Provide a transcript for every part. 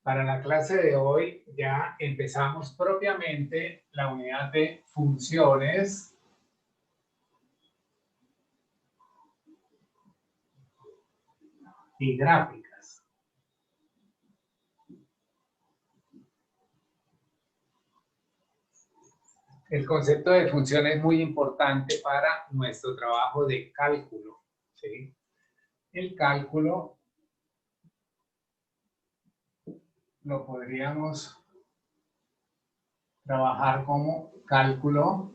Para la clase de hoy ya empezamos propiamente la unidad de funciones y gráficas. El concepto de función es muy importante para nuestro trabajo de cálculo, ¿sí? El cálculo lo podríamos trabajar como cálculo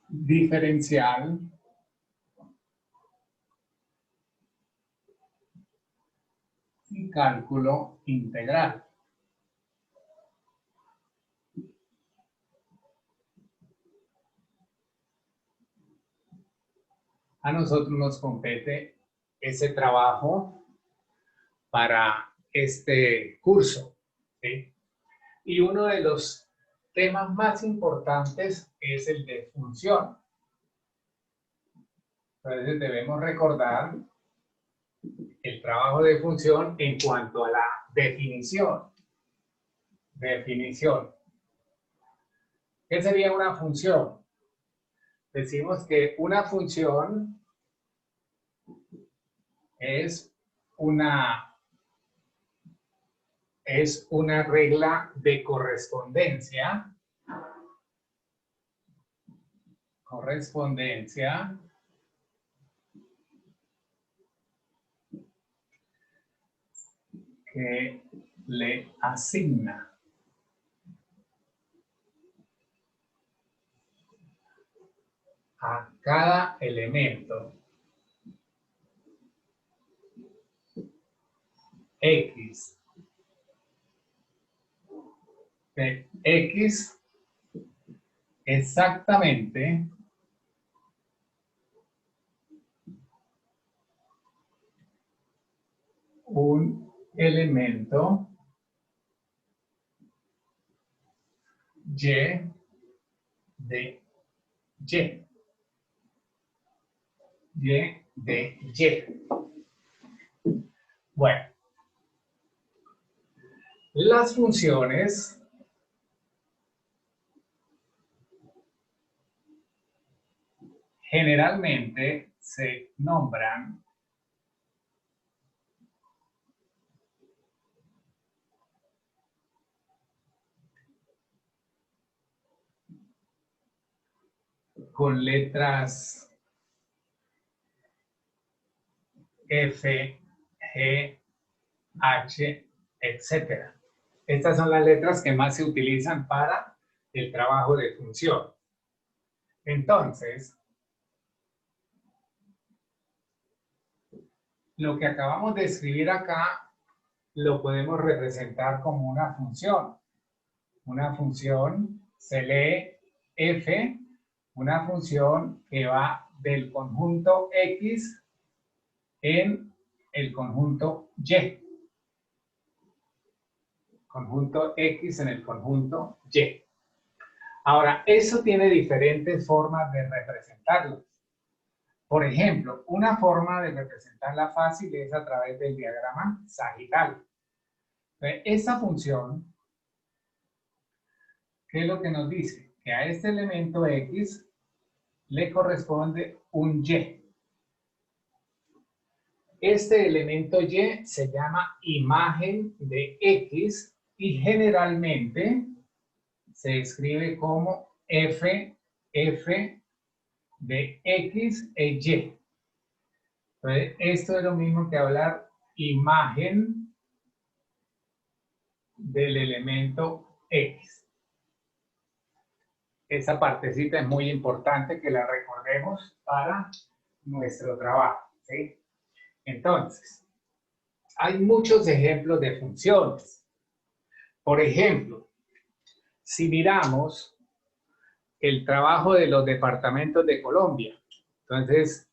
diferencial y cálculo integral. A nosotros nos compete ese trabajo para este curso, ¿sí? Y uno de los temas más importantes es el de función. Entonces debemos recordar el trabajo de función en cuanto a la definición. Definición. ¿Qué sería una función? Decimos que una función es una regla de correspondencia. Correspondencia que le asigna a cada elemento X de X exactamente un elemento Y de Y. Y de Y. Bueno, las funciones generalmente se nombran con letras F, G, H, etc. Estas son las letras que más se utilizan para el trabajo de función. Entonces, lo que acabamos de escribir acá lo podemos representar como una función. Una función se lee f, una función que va del conjunto X en el conjunto Y. Conjunto X en el conjunto Y. Ahora, eso tiene diferentes formas de representarlo. Por ejemplo, una forma de representarla fácil es a través del diagrama sagital. Esa función, ¿qué es lo que nos dice? Que a este elemento X le corresponde un Y. Este elemento Y se llama imagen de X y generalmente se escribe como F de X e Y. Entonces, esto es lo mismo que hablar imagen del elemento X. Esa partecita es muy importante que la recordemos para nuestro trabajo, ¿sí? Entonces, hay muchos ejemplos de funciones. Por ejemplo, si miramos el trabajo de los departamentos de Colombia, entonces,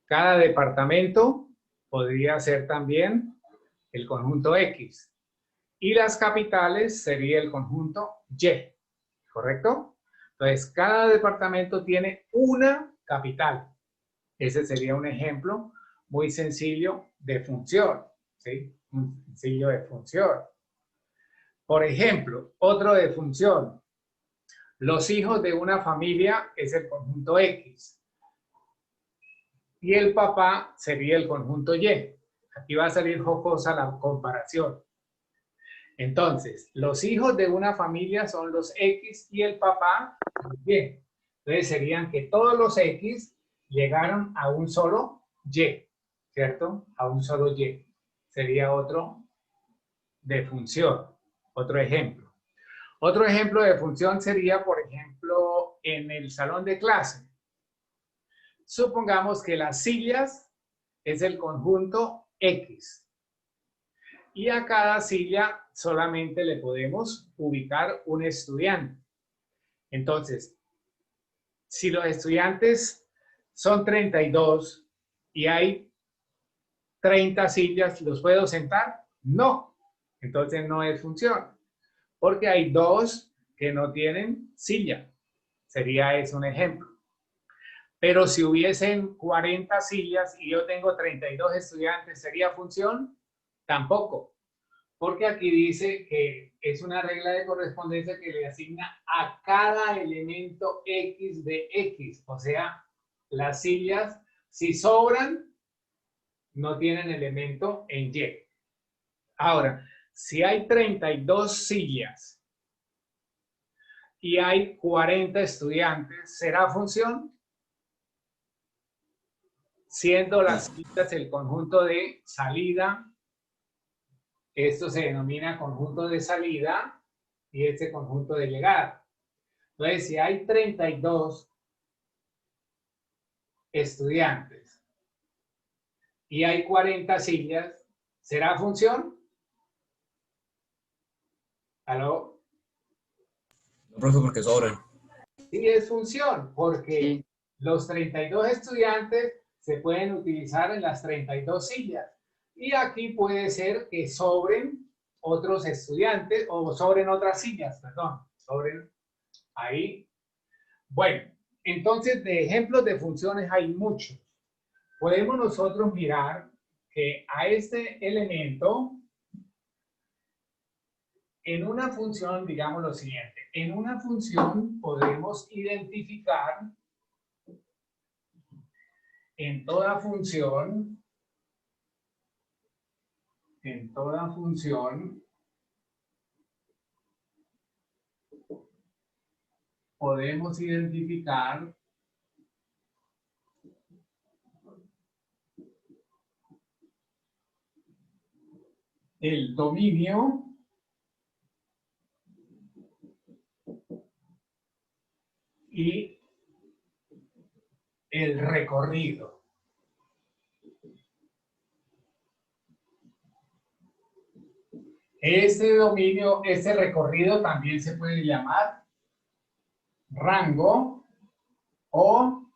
cada departamento podría ser también el conjunto X. Y las capitales sería el conjunto Y, ¿correcto? Entonces, cada departamento tiene una capital. Ese sería un ejemplo muy sencillo de función, ¿sí? Muy sencillo de función. Por ejemplo, otro de función. Los hijos de una familia es el conjunto X. Y el papá sería el conjunto Y. Aquí va a salir jocosa la comparación. Entonces, los hijos de una familia son los X y el papá los Y. Entonces serían que todos los X llegaron a un solo Y, ¿cierto? A un solo Y. Sería otro de función, otro ejemplo. Otro ejemplo de función sería, por ejemplo, en el salón de clase. Supongamos que las sillas es el conjunto X. Y a cada silla solamente le podemos ubicar un estudiante. Entonces, si los estudiantes son 32 y hay 30 sillas, ¿los puedo sentar? No. Entonces no es función. Porque hay dos que no tienen silla. Sería ese un ejemplo. Pero si hubiesen 40 sillas y yo tengo 32 estudiantes, ¿sería función? Tampoco. Porque aquí dice que es una regla de correspondencia que le asigna a cada elemento X de X. O sea, las sillas, si sobran, no tienen elemento en Y. Ahora, si hay 32 sillas y hay 40 estudiantes, ¿será función? Siendo las sillas el conjunto de salida, esto se denomina conjunto de salida y este conjunto de llegada. Entonces, si hay 32 estudiantes y hay 40 sillas, ¿será función? ¿Aló? No, profe, porque sobran. Sí, es función, porque los 32 estudiantes se pueden utilizar en las 32 sillas. Y aquí puede ser que sobren otros estudiantes o sobren otras sillas, perdón, sobren ahí. Bueno, entonces de ejemplos de funciones hay muchos. Podemos nosotros mirar que a este elemento, en una función, digamos lo siguiente, en una función podemos identificar en toda función podemos identificar el dominio y el recorrido. Este dominio, este recorrido también se puede llamar rango o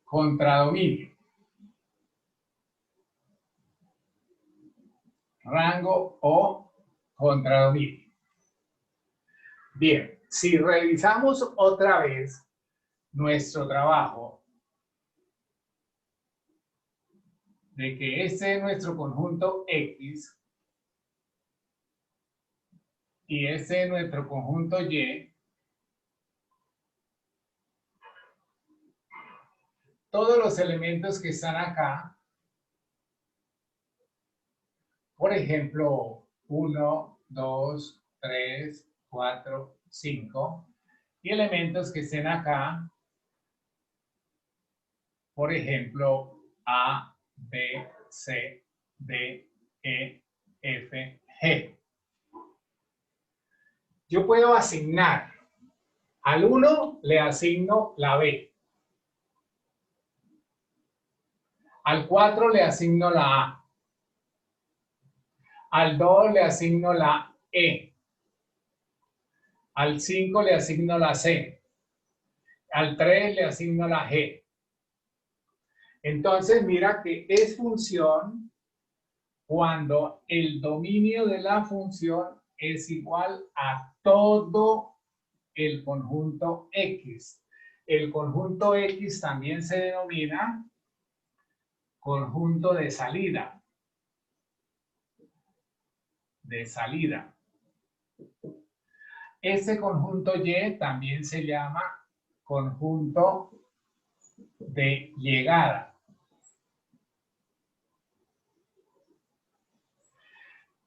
contradominio. Rango o contradominio. Bien, si revisamos otra vez nuestro trabajo, de que este es nuestro conjunto X y este es nuestro conjunto Y, todos los elementos que están acá, por ejemplo, 1, 2, 3, 4, 5, y elementos que estén acá, por ejemplo, A, B, C, D, E, F, G. Yo puedo asignar, al 1 le asigno la B, al 4 le asigno la A, al 2 le asigno la E, al 5 le asigno la C, al 3 le asigno la G. Entonces mira que es función cuando el dominio de la función es igual a todo el conjunto X. El conjunto X también se denomina conjunto de salida. De salida. Este conjunto Y también se llama conjunto de llegada.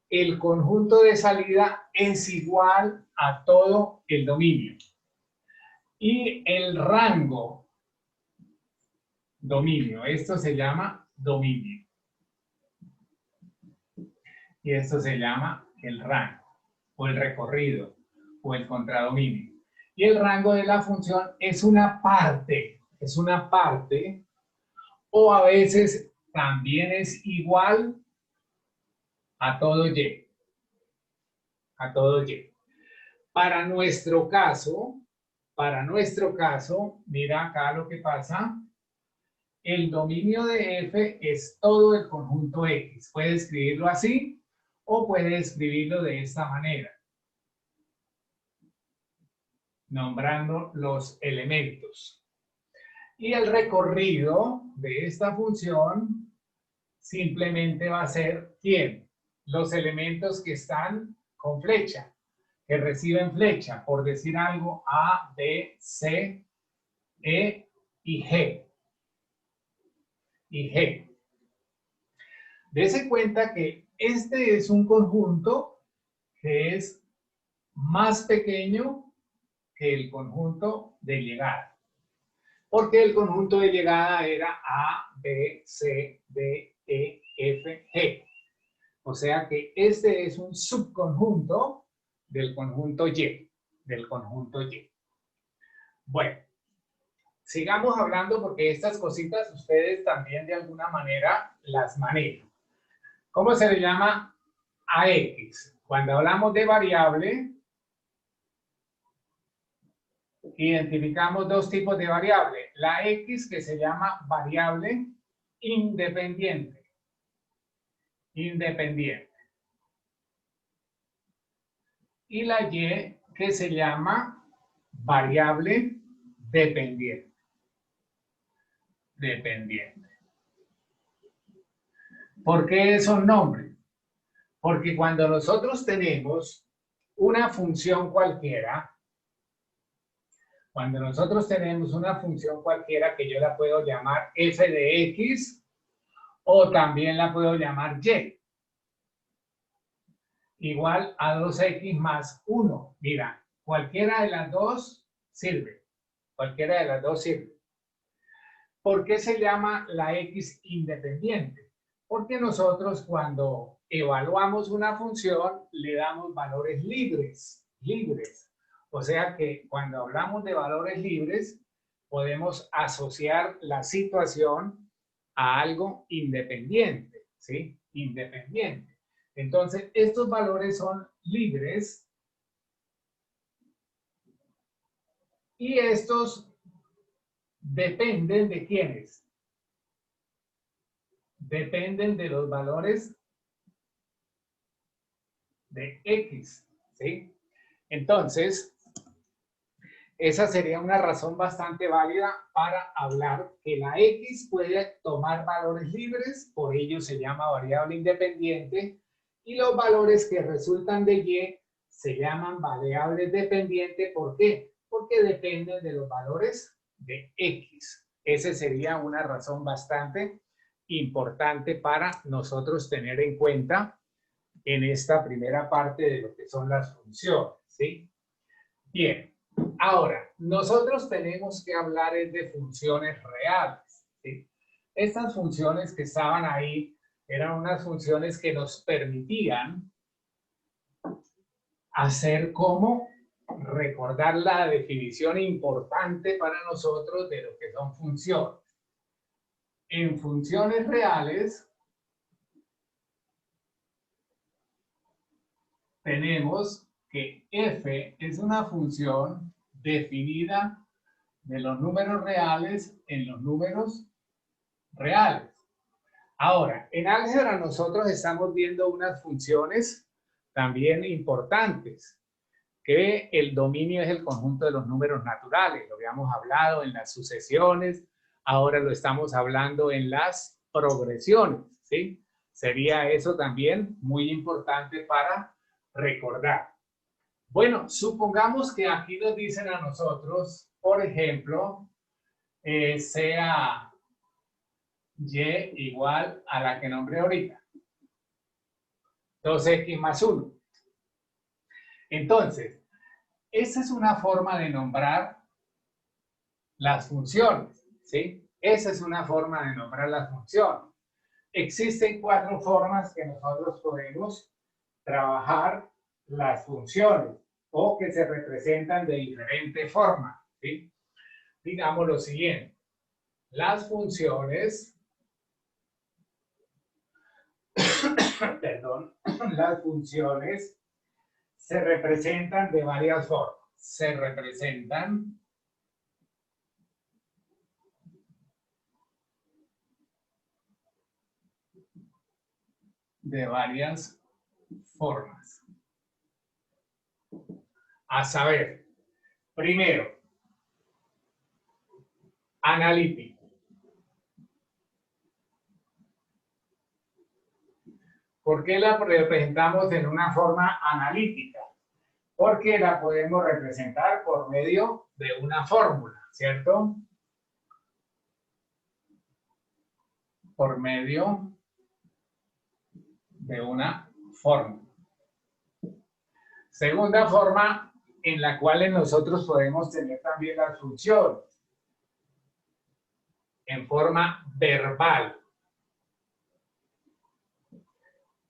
El conjunto de salida es igual a todo el dominio. Y el rango, dominio, esto se llama dominio. Y esto se llama el rango, o el recorrido, o el contradominio. Y el rango de la función es una parte, o a veces también es igual a todo Y. A todo Y. Para nuestro caso, mira acá lo que pasa. El dominio de F es todo el conjunto X. Puede escribirlo así o puede escribirlo de esta manera, nombrando los elementos. Y el recorrido de esta función simplemente va a ser ¿quién? Los elementos que están con flecha, que reciben flecha, por decir algo, A, B, C, E y G. Y G. Dese cuenta que este es un conjunto que es más pequeño que el conjunto de llegada. Porque el conjunto de llegada era A, B, C, D, E, F, G. O sea que este es un subconjunto del conjunto Y. Bueno, sigamos hablando porque estas cositas ustedes también de alguna manera las manejan. ¿Cómo se le llama a X? Cuando hablamos de variable, identificamos dos tipos de variable. La X, que se llama variable independiente. Y la Y, que se llama variable dependiente. ¿Por qué esos nombres? Porque cuando nosotros tenemos una función cualquiera, que yo la puedo llamar f de x o también la puedo llamar y, igual a 2x más 1. Mira, cualquiera de las dos sirve. ¿Por qué se llama la x independiente? Porque nosotros cuando evaluamos una función le damos valores libres. O sea que cuando hablamos de valores libres podemos asociar la situación a algo independiente, ¿sí? Independiente. Entonces, estos valores son libres y estos dependen de quiénes. Dependen de los valores de X, ¿sí? Entonces, esa sería una razón bastante válida para hablar que la X puede tomar valores libres, por ello se llama variable independiente, y los valores que resultan de Y se llaman variables dependientes. ¿Por qué? Porque dependen de los valores de X. Esa sería una razón bastante importante para nosotros tener en cuenta en esta primera parte de lo que son las funciones, ¿sí? Bien. Ahora, nosotros tenemos que hablar de funciones reales, ¿sí? Estas funciones que estaban ahí eran unas funciones que nos permitían hacer como recordar la definición importante para nosotros de lo que son funciones. En funciones reales tenemos que f es una función definida de los números reales en los números reales. Ahora, en álgebra nosotros estamos viendo unas funciones también importantes, que el dominio es el conjunto de los números naturales. Lo habíamos hablado en las sucesiones, ahora lo estamos hablando en las progresiones, ¿sí? Sería eso también muy importante para recordar. Bueno, supongamos que aquí nos dicen a nosotros, por ejemplo, sea y igual a la que nombré ahorita. 2x más 1. Entonces, esa es una forma de nombrar las funciones, ¿sí? Esa es una forma de nombrar las funciones. Existen 4 formas que nosotros podemos trabajar las funciones o que se representan de diferente forma, ¿sí? Digamos lo siguiente. Las funciones, perdón, las funciones se representan de varias formas. Se representan de varias formas. A saber, primero, analítico. ¿Por qué la representamos en una forma analítica? Porque la podemos representar por medio de una fórmula, ¿cierto? Por medio de una fórmula. Segunda forma en la cual nosotros podemos tener también las funciones. En forma verbal.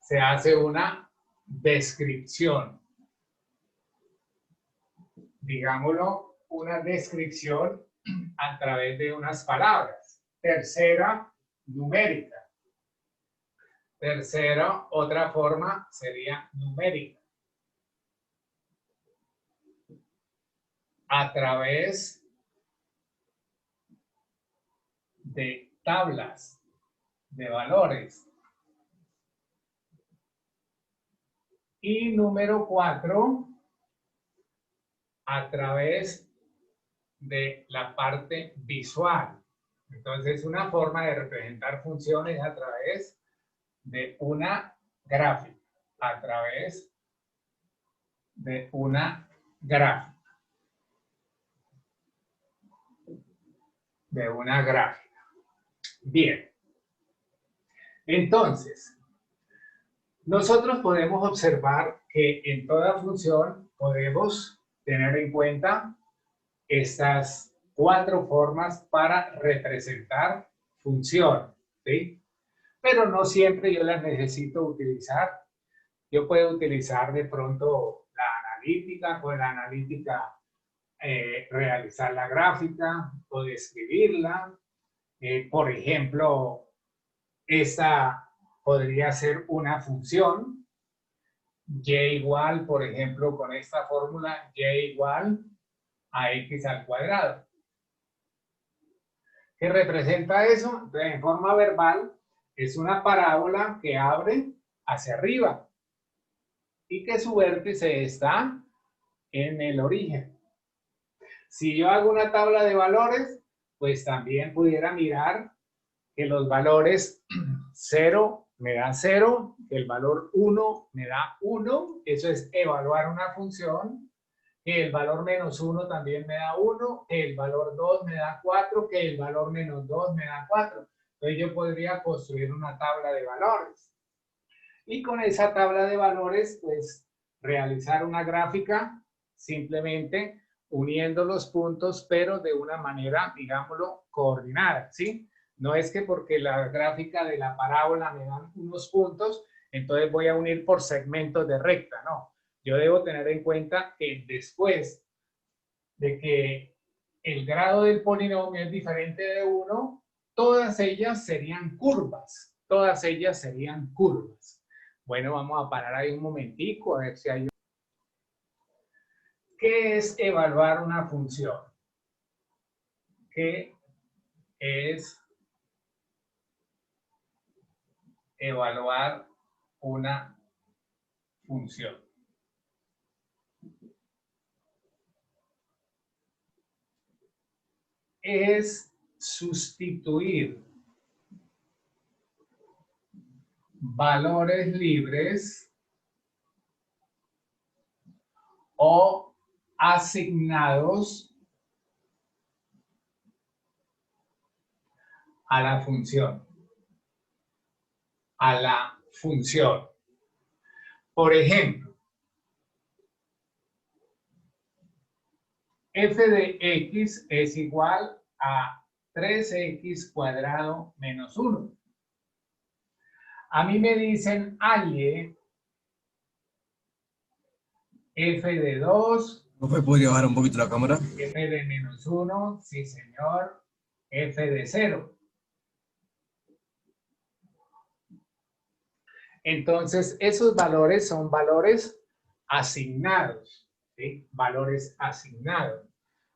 Se hace una descripción. Digámoslo, una descripción a través de unas palabras. Tercera, numérica. Tercera, otra forma sería numérica. A través de tablas de valores. Y número 4, a través de la parte visual. Entonces, una forma de representar funciones a través de una gráfica. A través de una gráfica. De una gráfica. Bien. Entonces, nosotros podemos observar que en toda función podemos tener en cuenta estas 4 formas para representar funciones, ¿sí? Pero no siempre yo las necesito utilizar. Yo puedo utilizar de pronto la analítica, con la analítica realizar la gráfica o describirla. Por ejemplo, esta podría ser una función, y igual, por ejemplo, con esta fórmula, y igual a x al cuadrado. ¿Qué representa eso? Entonces, en forma verbal, es una parábola que abre hacia arriba y que su vértice está en el origen. Si yo hago una tabla de valores, pues también pudiera mirar que los valores 0 me da 0, que el valor 1 me da 1, eso es evaluar una función, que el valor menos 1 también me da 1, que el valor 2 me da 4, que el valor menos 2 me da 4. Entonces yo podría construir una tabla de valores. Y con esa tabla de valores, pues, realizar una gráfica simplemente uniendo los puntos, pero de una manera, digámoslo, coordinada, ¿sí? No es que porque la gráfica de la parábola me dan unos puntos, entonces voy a unir por segmentos de recta, no. Yo debo tener en cuenta que después de que el grado del polinomio es diferente de 1, todas ellas serían curvas. Todas ellas serían curvas. Bueno, vamos a parar ahí un momentico a ver si hay... ¿Qué es evaluar una función? ¿Qué es evaluar una función? Es sustituir valores libres o asignados a la función. A la función. Por ejemplo, f de x es igual a 3x cuadrado menos 1. A mí me dicen, halle f de 2. ¿No podría bajar un poquito la cámara? F de menos 1, sí señor. F de 0. Entonces, esos valores son valores asignados, ¿sí? Valores asignados.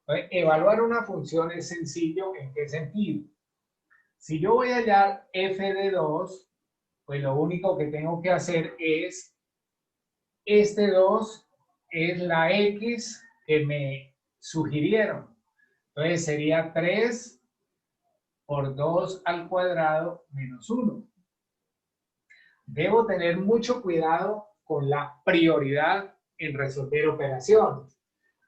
Entonces, evaluar una función es sencillo, ¿en qué sentido? Si yo voy a hallar f de 2, pues lo único que tengo que hacer es, este 2 es la x que me sugirieron. Entonces sería 3 por 2 al cuadrado menos 1. Debo tener mucho cuidado con la prioridad en resolver operaciones.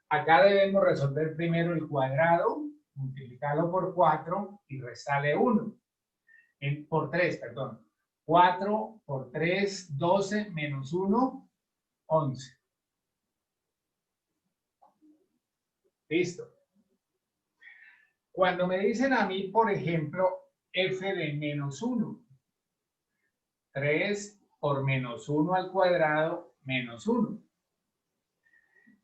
Acá debemos resolver primero el cuadrado, multiplicarlo por 4 y restarle 1. Por 3, perdón. 4 por 3, 12 menos 1, 11. Listo. Cuando me dicen a mí, por ejemplo, f de menos 1, 3 por menos 1 al cuadrado menos 1.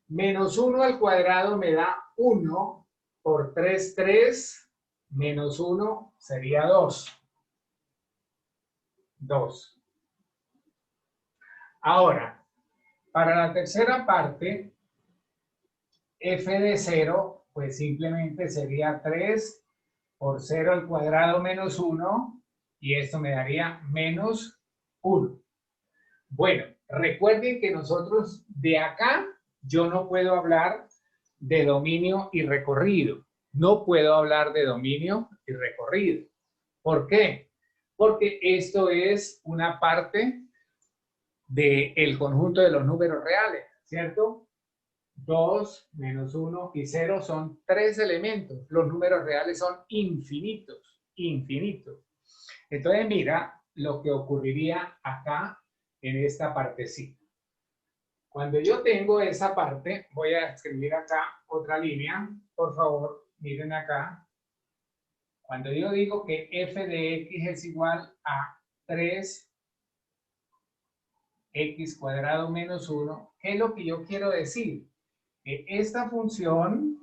Menos 1 al cuadrado me da 1 por 3, 3, menos 1 sería 2. 2. Ahora, para la tercera parte, f de 0, pues simplemente sería 3 por 0 al cuadrado menos 1, y esto me daría menos 1. Bueno, recuerden que nosotros de acá, yo no puedo hablar de dominio y recorrido. No puedo hablar de dominio y recorrido. ¿Por qué? Porque esto es una parte del conjunto de los números reales, ¿cierto? 2, menos 1 y 0 son 3 elementos. Los números reales son infinitos, infinitos. Entonces, mira lo que ocurriría acá en esta partecita. Cuando yo tengo esa parte, voy a escribir acá otra línea. Por favor, miren acá. Cuando yo digo que f de x es igual a 3x cuadrado menos 1, ¿qué es lo que yo quiero decir? Que esta función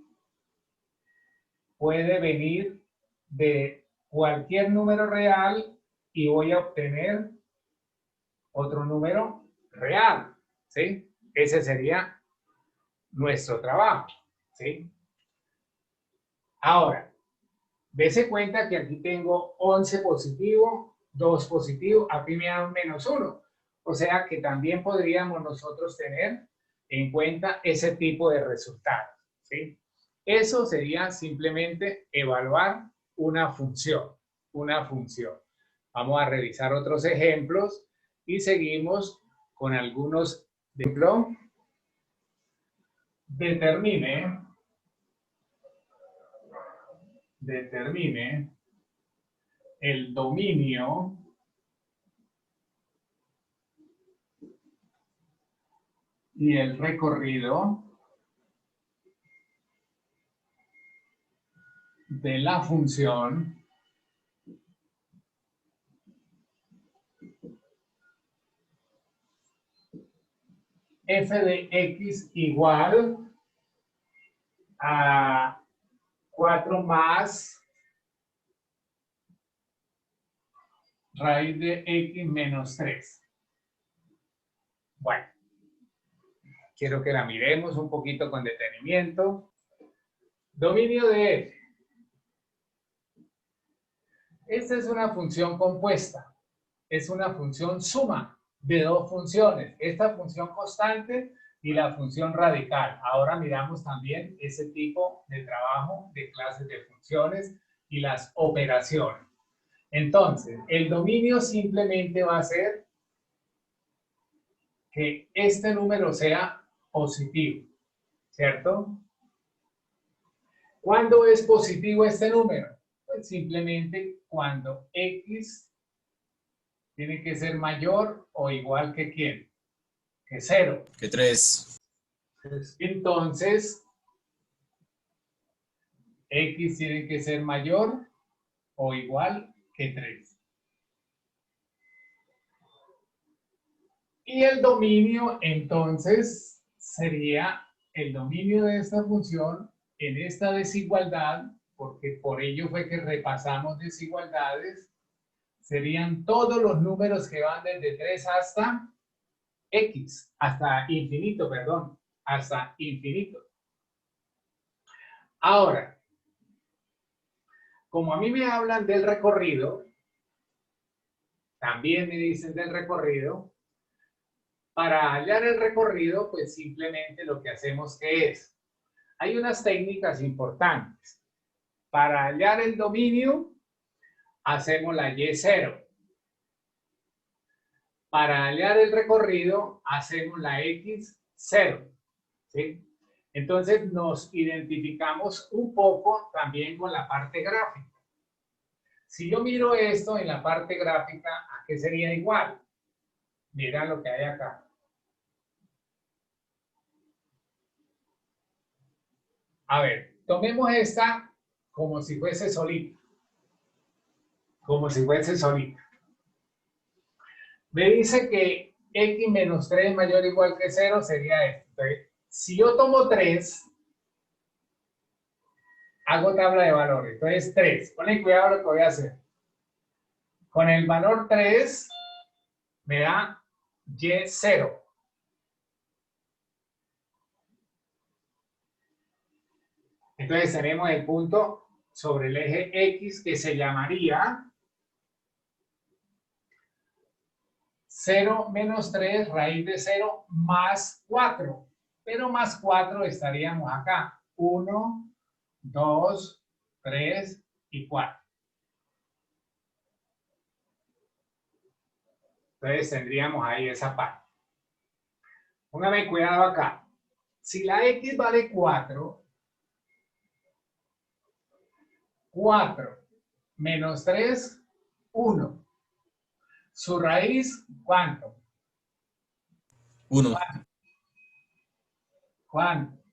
puede venir de cualquier número real y voy a obtener otro número real, ¿sí? Ese sería nuestro trabajo, ¿sí? Ahora, dése cuenta que aquí tengo 11 positivo, 2 positivo, aquí me da un menos 1. O sea que también podríamos nosotros tener en cuenta ese tipo de resultados, ¿sí? Eso sería simplemente evaluar una función, una función. Vamos a revisar otros ejemplos y seguimos con algunos ejemplos. Determine el dominio y el recorrido de la función f de x igual a 4 más raíz de x menos 3. Bueno, quiero que la miremos un poquito con detenimiento. Dominio de f. Esta es una función compuesta. Es una función suma de dos funciones. Esta función constante y la función radical. Ahora miramos también ese tipo de trabajo de clases de funciones y las operaciones. Entonces, el dominio simplemente va a ser que este número sea positivo, ¿cierto? ¿Cuándo es positivo este número? Pues simplemente cuando X tiene que ser mayor o igual que ¿quién? Que 0. Que 3. Entonces, X tiene que ser mayor o igual que 3. Y el dominio, entonces, sería el dominio de esta función en esta desigualdad, porque por ello fue que repasamos desigualdades, serían todos los números que van desde 3 hasta X, hasta infinito, perdón, hasta infinito. Ahora, como a mí me hablan del recorrido, también me dicen del recorrido, para hallar el recorrido, pues simplemente lo que hacemos que es, hay unas técnicas importantes. Para hallar el dominio, hacemos la Y0. Para hallar el recorrido, hacemos la X0. ¿Sí? Entonces nos identificamos un poco también con la parte gráfica. Si yo miro esto en la parte gráfica, ¿a qué sería igual? Mira lo que hay acá. A ver, tomemos esta como si fuese solita. Como si fuese solita. Me dice que X menos 3 mayor o igual que 0 sería esto. Entonces, si yo tomo 3, hago tabla de valores. Entonces, 3. Ponle cuidado lo que voy a hacer. Con el valor 3 me da Y0. Entonces tenemos el punto sobre el eje X que se llamaría 0 menos 3 raíz de 0 más 4. Pero más 4 estaríamos acá. 1, 2, 3 y 4. Entonces tendríamos ahí esa parte. Póngame cuidado acá. Si la X vale 4, 4 menos 3, 1. Su raíz, ¿cuánto? 1. ¿Cuánto?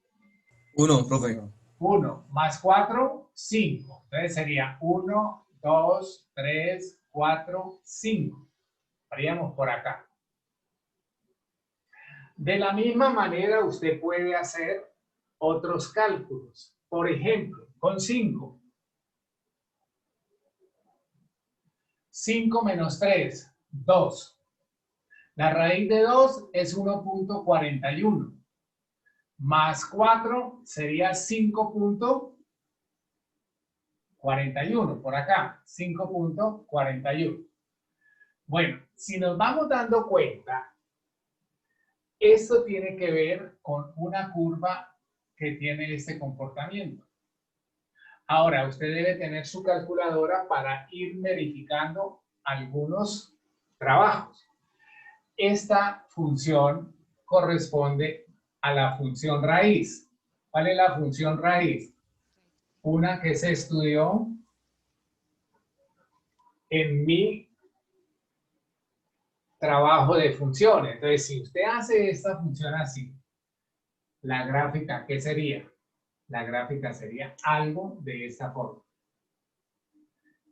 1, profe. 1 más 4, 5. Entonces sería 1, 2, 3, 4, 5. Haríamos por acá. De la misma manera, usted puede hacer otros cálculos. Por ejemplo, con 5. 5 menos 3, 2. La raíz de 2 es 1.41. Más 4 sería 5.41. Por acá, 5.41. Bueno, si nos vamos dando cuenta, esto tiene que ver con una curva que tiene este comportamiento. Ahora, usted debe tener su calculadora para ir verificando algunos trabajos. Esta función corresponde a la función raíz. ¿Cuál es la función raíz? Una que se estudió en mi trabajo de funciones. Entonces, si usted hace esta función así, la gráfica, ¿qué sería? La gráfica sería algo de esta forma.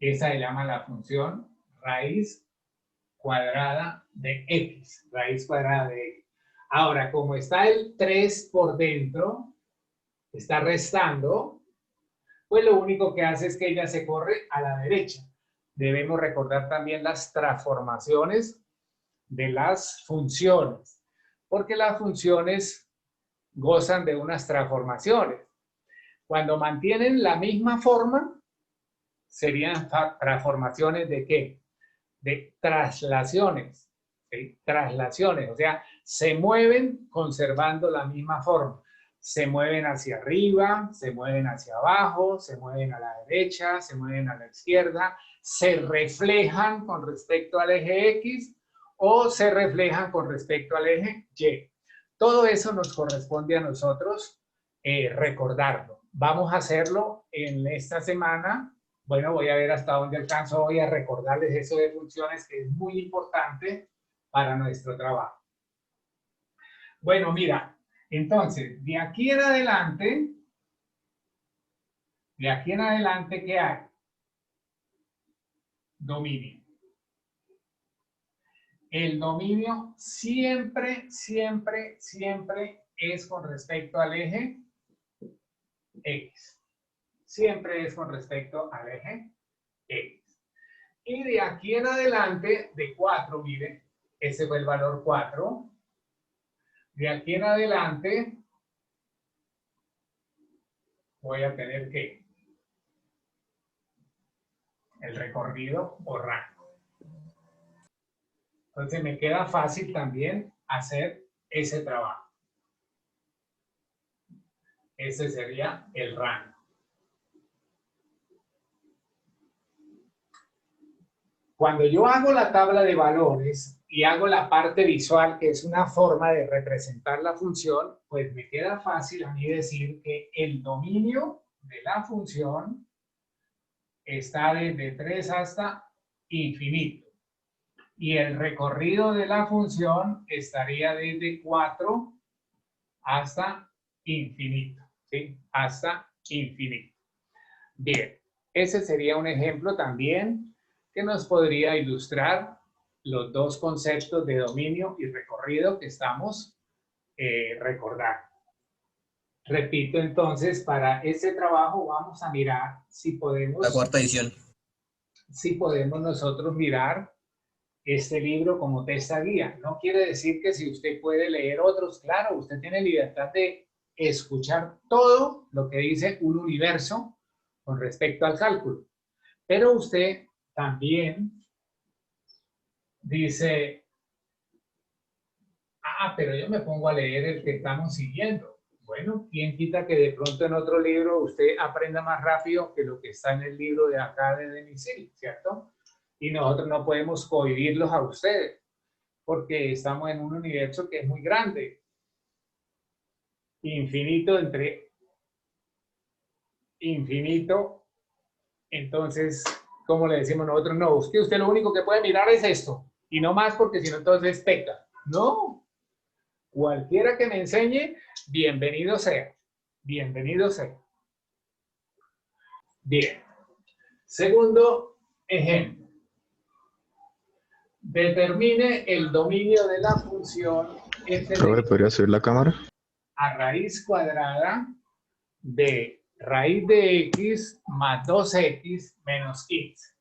Esa se llama la función raíz cuadrada de X. Raíz cuadrada de X. Ahora, como está el 3 por dentro, está restando, pues lo único que hace es que ella se corre a la derecha. Debemos recordar también las transformaciones de las funciones, porque las funciones gozan de unas transformaciones. Cuando mantienen la misma forma, serían transformaciones de ¿qué? De traslaciones. ¿Sí? Traslaciones, o sea, se mueven conservando la misma forma. Se mueven hacia arriba, se mueven hacia abajo, se mueven a la derecha, se mueven a la izquierda, se reflejan con respecto al eje X o se reflejan con respecto al eje Y. Todo eso nos corresponde a nosotros recordarlo. Vamos a hacerlo en esta semana. Bueno, voy a ver hasta dónde alcanzo hoy a recordarles eso de funciones, que es muy importante para nuestro trabajo. Bueno, mira, entonces, de aquí en adelante, ¿qué hay? Dominio. El dominio siempre es con respecto al eje X. Siempre es con respecto al eje X. Y de aquí en adelante, de 4, miren, ese fue el valor 4. De aquí en adelante, voy a tener que el recorrido o rango. Entonces me queda fácil también hacer ese trabajo. Ese sería el rango. Cuando yo hago la tabla de valores y hago la parte visual, que es una forma de representar la función, pues me queda fácil a mí decir que el dominio de la función está desde 3 hasta infinito. Y el recorrido de la función estaría desde 4 hasta infinito, ¿sí? Hasta infinito. Bien, ese sería un ejemplo también que nos podría ilustrar los dos conceptos de dominio y recorrido que estamos recordando. Repito, entonces, para ese trabajo vamos a mirar si podemos... La cuarta edición. Si podemos nosotros mirar este libro como testa guía. No quiere decir que si usted puede leer otros, claro, usted tiene libertad de escuchar todo lo que dice un universo con respecto al cálculo. Pero usted también dice, pero yo me pongo a leer el que estamos siguiendo. Bueno, ¿quién quita que de pronto en otro libro usted aprenda más rápido que lo que está en el libro de acá de Demisil, ¿cierto? Y nosotros no podemos cohibirlos a ustedes, porque estamos en un universo que es muy grande. Infinito entre infinito. Entonces, como le decimos nosotros, no, usted lo único que puede mirar es esto, y no más, porque si no entonces peca. No, cualquiera que me enseñe, bienvenido sea. Bienvenido sea. Bien. Segundo ejemplo. Determine el dominio de la función f Profe, ¿podría subir la cámara? a raíz cuadrada de raíz de x más 2x menos 15.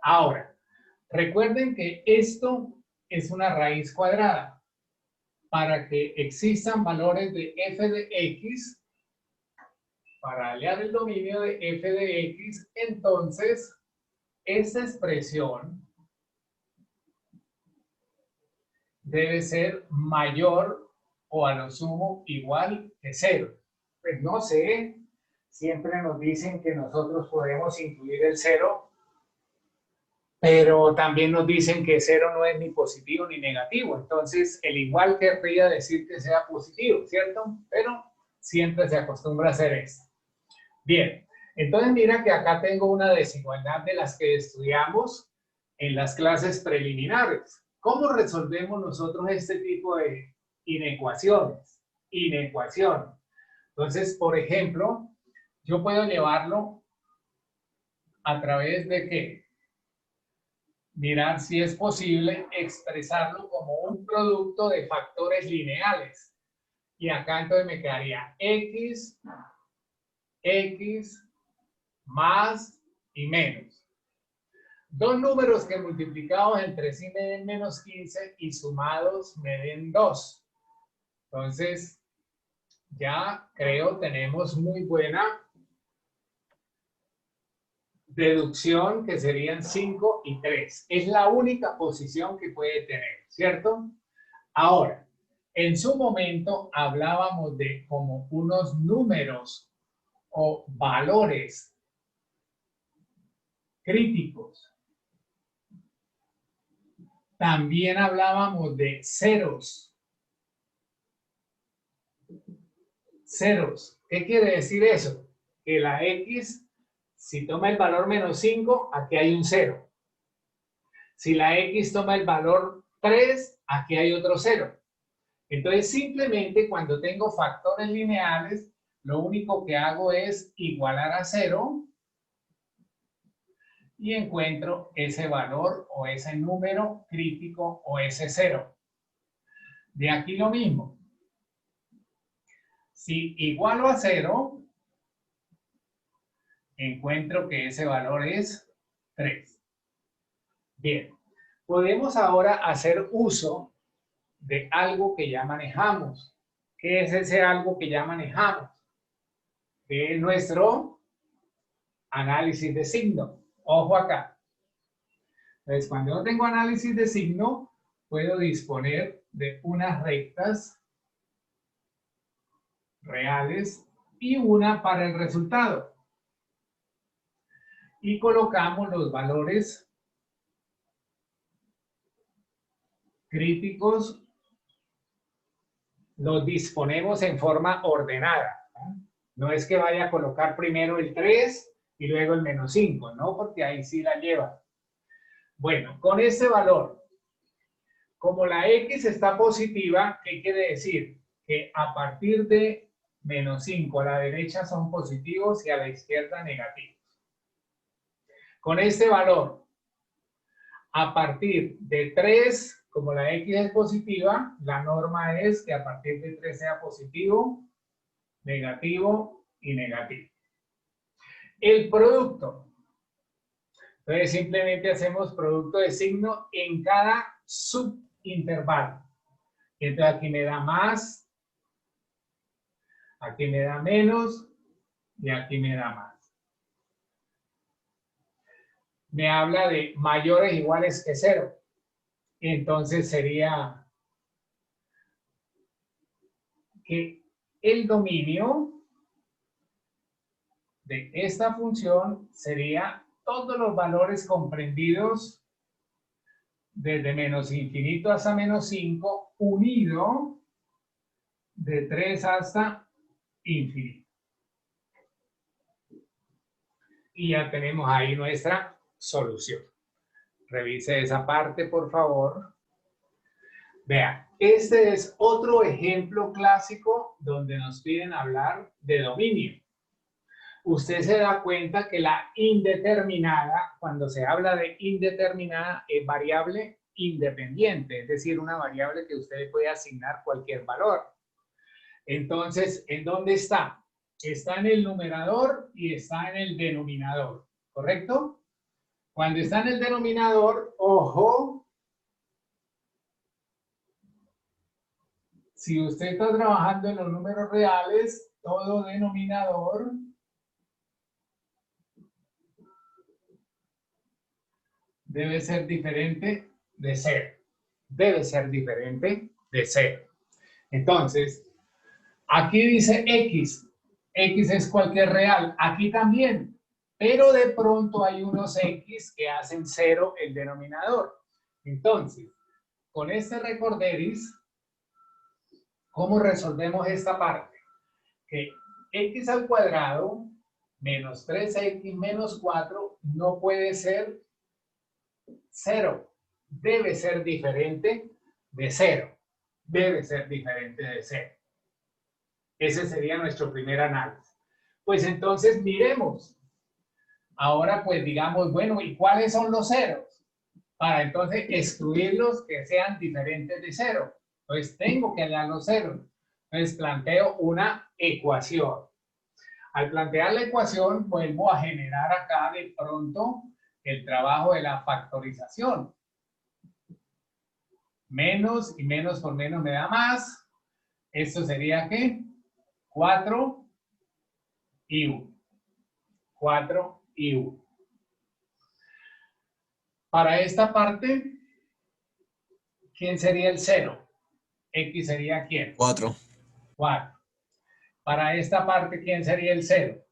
Ahora, recuerden que esto es una raíz cuadrada. Para que existan valores de f de x, para hallar el dominio de f de x, entonces esta expresión debe ser mayor o a lo sumo igual que 0. Pues no sé, siempre nos dicen que nosotros podemos incluir el 0, pero también nos dicen que 0 no es ni positivo ni negativo. Entonces, el igual querría decir que sea positivo, ¿cierto? Pero siempre se acostumbra a hacer esto. Bien, entonces mira que acá tengo una desigualdad de las que estudiamos en las clases preliminares. ¿Cómo resolvemos nosotros este tipo de inecuaciones? Inecuación. Entonces, por ejemplo, yo puedo llevarlo a través de ¿qué? Mirar si es posible expresarlo como un producto de factores lineales. Y acá entonces me quedaría x más y menos. Dos números que multiplicados entre sí me den menos 15 y sumados me den 2. Entonces, ya creo tenemos muy buena deducción, que serían 5 y 3. Es la única posición que puede tener, ¿cierto? Ahora, en su momento hablábamos de como unos números o valores críticos. También hablábamos de ceros. Ceros. ¿Qué quiere decir eso? Que la X, si toma el valor menos 5, aquí hay un 0. Si la X toma el valor 3, aquí hay otro 0. Entonces, simplemente cuando tengo factores lineales, lo único que hago es igualar a 0 y encuentro ese valor o ese número crítico o ese 0. De aquí lo mismo. Si igualo a 0, encuentro que ese valor es 3. Bien, podemos ahora hacer uso de algo que ya manejamos. ¿Qué es ese algo que ya manejamos? De nuestro análisis de signo. Ojo acá. Entonces, cuando yo tengo análisis de signo, puedo disponer de unas rectas reales y una para el resultado. Y colocamos los valores críticos, los disponemos en forma ordenada. No es que vaya a colocar primero el 3 y luego el menos 5, no, porque ahí sí la lleva. Bueno, con este valor, como la X está positiva, ¿qué quiere decir? Que a partir de menos 5 a la derecha son positivos y a la izquierda negativos. Con este valor, a partir de 3, como la X es positiva, la norma es que a partir de 3 sea positivo, negativo y negativo. El producto. Entonces simplemente hacemos producto de signo en cada subintervalo. Entonces aquí me da más, aquí me da menos y aquí me da más. Me habla de mayores o iguales que 0. Entonces sería que el dominio de esta función sería todos los valores comprendidos desde menos infinito hasta menos 5 unido de 3 hasta infinito. Y ya tenemos ahí nuestra solución. Revise esa parte, por favor. Vean, este es otro ejemplo clásico donde nos piden hablar de dominio. Usted se da cuenta que la indeterminada, cuando se habla de indeterminada, es variable independiente, es decir, una variable que usted puede asignar cualquier valor. Entonces, ¿en dónde está? Está en el numerador y está en el denominador, ¿correcto? Cuando está en el denominador, ojo, si usted está trabajando en los números reales, todo denominador debe ser diferente de 0. Debe ser diferente de 0. Entonces, aquí dice X. X es cualquier real. Aquí también. Pero de pronto hay unos X que hacen 0 el denominador. Entonces, con este recorderis, ¿cómo resolvemos esta parte? Que X al cuadrado menos 3X menos 4 no puede ser 0. Debe ser diferente de 0. Debe ser diferente de 0. Ese sería nuestro primer análisis. Pues entonces miremos. Ahora pues digamos, bueno, ¿y cuáles son los ceros? Para entonces excluirlos que sean diferentes de 0. Entonces tengo que hallar los ceros. Entonces planteo una ecuación. Al plantear la ecuación vuelvo a generar acá de pronto el trabajo de la factorización. Menos y menos por menos me da más. Esto sería ¿qué? 4 y 1. 4 y 1. Para esta parte, ¿quién sería el 0? X sería ¿quién? 4. 4. Para esta parte, ¿quién sería el 0?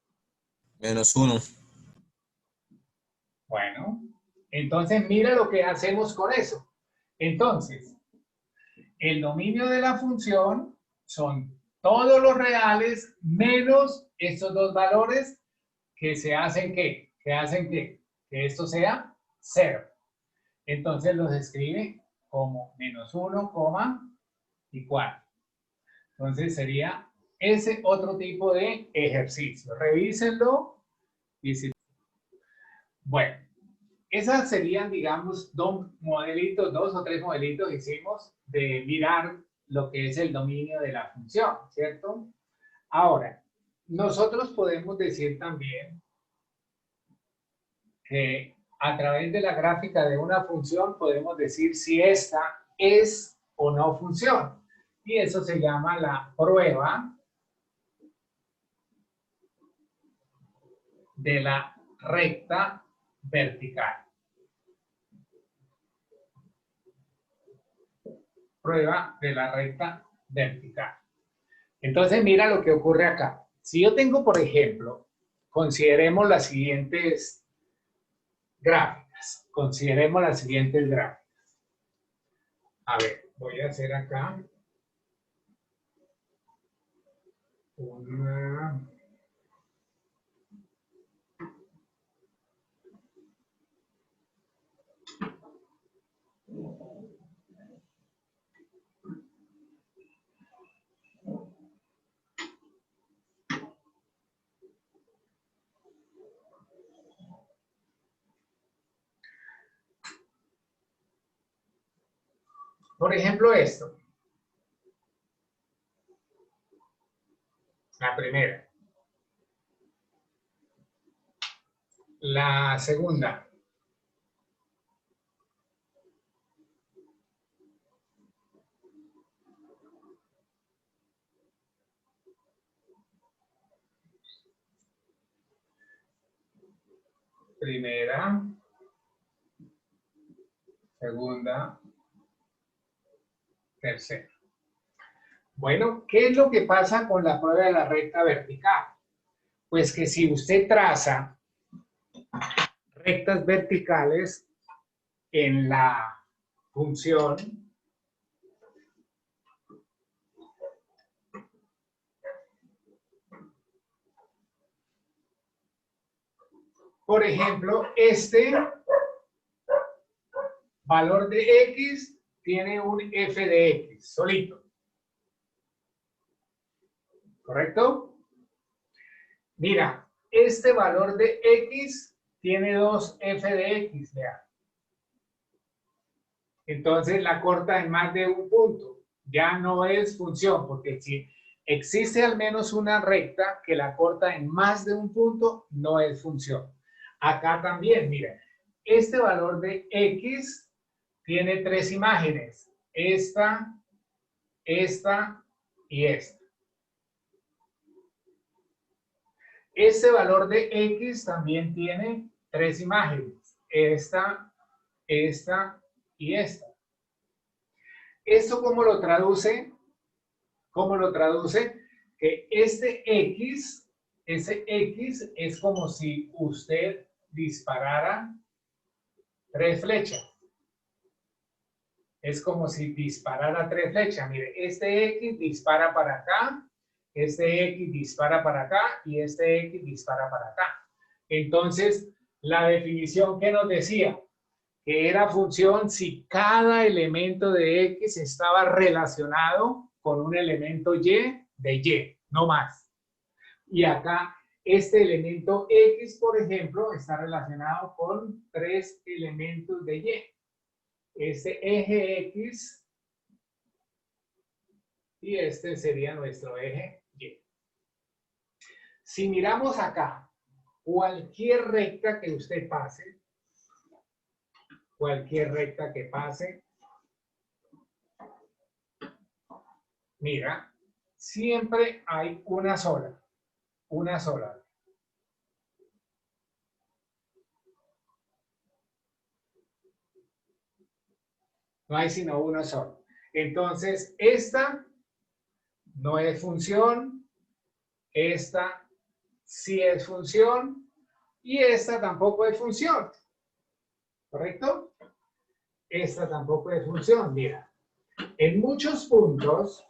Menos 1. Bueno, entonces mira lo que hacemos con eso. Entonces, el dominio de la función son todos los reales menos estos dos valores que se hacen ¿qué? Que hacen que esto sea 0. Entonces los escribe como -1, y 4. Entonces sería ese otro tipo de ejercicio. Revísenlo. Y si... Bueno, esas serían, digamos, dos o tres modelitos que hicimos de mirar lo que es el dominio de la función, ¿cierto? Ahora, nosotros podemos decir también que a través de la gráfica de una función podemos decir si esta es o no función. Y eso se llama la prueba de la recta vertical. Prueba de la recta vertical. Entonces, mira lo que ocurre acá. Si yo tengo, por ejemplo, consideremos las siguientes gráficas. Consideremos las siguientes gráficas. A ver, voy a hacer acá una... Por ejemplo, esto. La primera. La segunda. Primera. Segunda. Tercera. Bueno, ¿qué es lo que pasa con la prueba de la recta vertical? Pues que si usted traza rectas verticales en la función, por ejemplo, este valor de x tiene un f de x solito. ¿Correcto? Mira, este valor de x tiene dos f de x, vea. Entonces la corta en más de un punto. Ya no es función, porque si existe al menos una recta que la corta en más de un punto, no es función. Acá también, mira, este valor de x tiene tres imágenes. Esta y esta. Este valor de x también tiene tres imágenes. Esta y esta. ¿Esto cómo lo traduce? ¿Cómo lo traduce? Que ese x es como si usted disparara tres flechas. Es como si disparara tres flechas. Mire, este x dispara para acá, este x dispara para acá y este x dispara para acá. Entonces, la definición que nos decía que era función si cada elemento de x estaba relacionado con un elemento y de y, no más. Y acá, este elemento x, por ejemplo, está relacionado con tres elementos de y. Este eje x y este sería nuestro eje y. Si miramos acá, cualquier recta que usted pase, mira, siempre hay una sola. No hay sino uno solo. Entonces, esta no es función, esta sí es función y esta tampoco es función. ¿Correcto? esta tampoco es función. Mira, en muchos puntos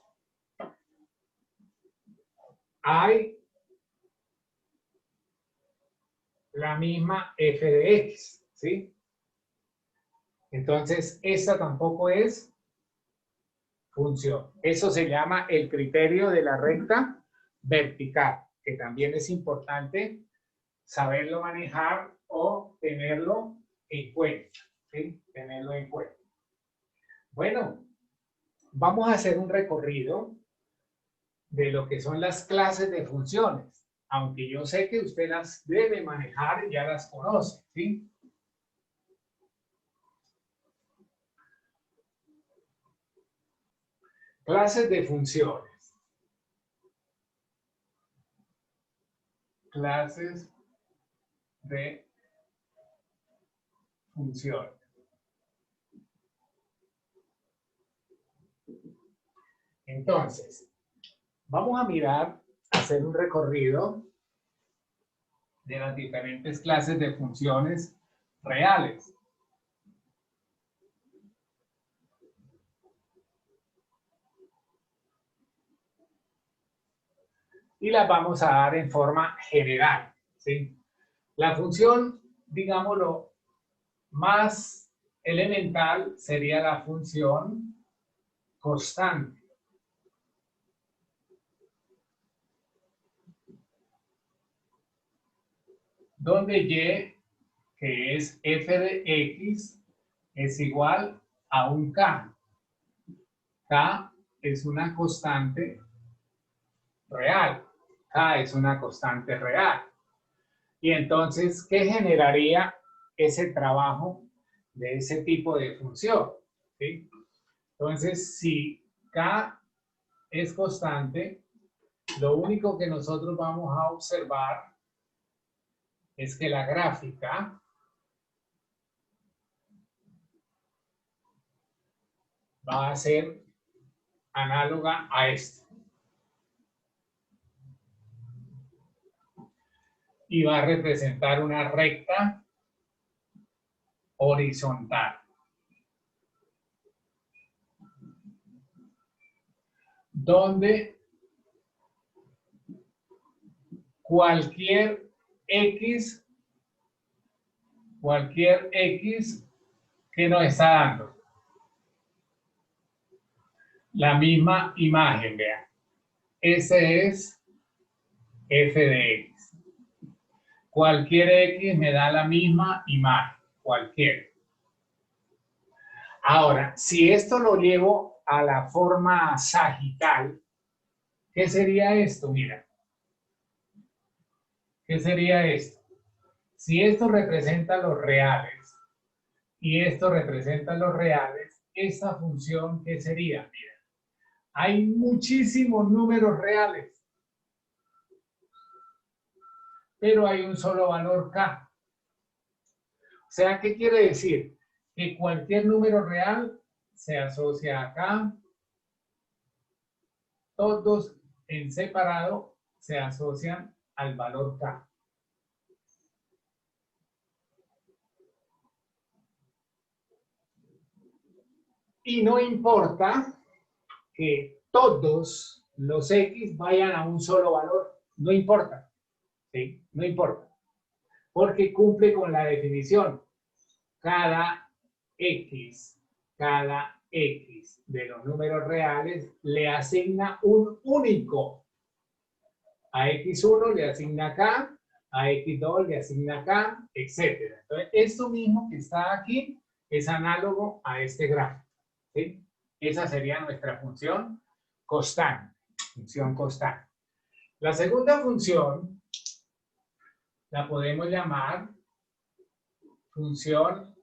hay la misma f de x, ¿sí? Entonces, esta tampoco es función. Eso se llama el criterio de la recta vertical, que también es importante saberlo manejar o tenerlo en cuenta, ¿sí? Tenerlo en cuenta. Bueno, vamos a hacer un recorrido de lo que son las clases de funciones, aunque yo sé que usted las debe manejar y ya las conoce, ¿sí? Clases de funciones. Clases de funciones. Entonces, vamos a mirar, hacer un recorrido de las diferentes clases de funciones reales. Y las vamos a dar en forma general, ¿sí? La función, digámoslo, más elemental sería la función constante. Donde y, que es f de x, es igual a un k. K es una constante real. K es una constante real. Y entonces, ¿qué generaría ese trabajo de ese tipo de función? ¿Sí? Entonces, si K es constante, lo único que nosotros vamos a observar es que la gráfica va a ser análoga a esto. Y va a representar una recta horizontal. Donde cualquier X que nos está dando la misma imagen, vean. Ese es f de x. Cualquier x me da la misma imagen, cualquier. Ahora, si esto lo llevo a la forma sagital, ¿qué sería esto? Mira, ¿qué sería esto? Si esto representa los reales y esto representa los reales, esta función, ¿qué sería? Mira, hay muchísimos números reales, pero hay un solo valor k. O sea, ¿qué quiere decir? Que cualquier número real se asocia acá, todos en separado se asocian al valor k. Y no importa que todos los x vayan a un solo valor, no importa, ¿sí? No importa, porque cumple con la definición. Cada x de los números reales le asigna un único. A x1 le asigna k, a x2 le asigna k, etc. Entonces, esto mismo que está aquí es análogo a este gráfico, ¿sí? Esa sería nuestra función constante. Función constante. La segunda función la podemos llamar función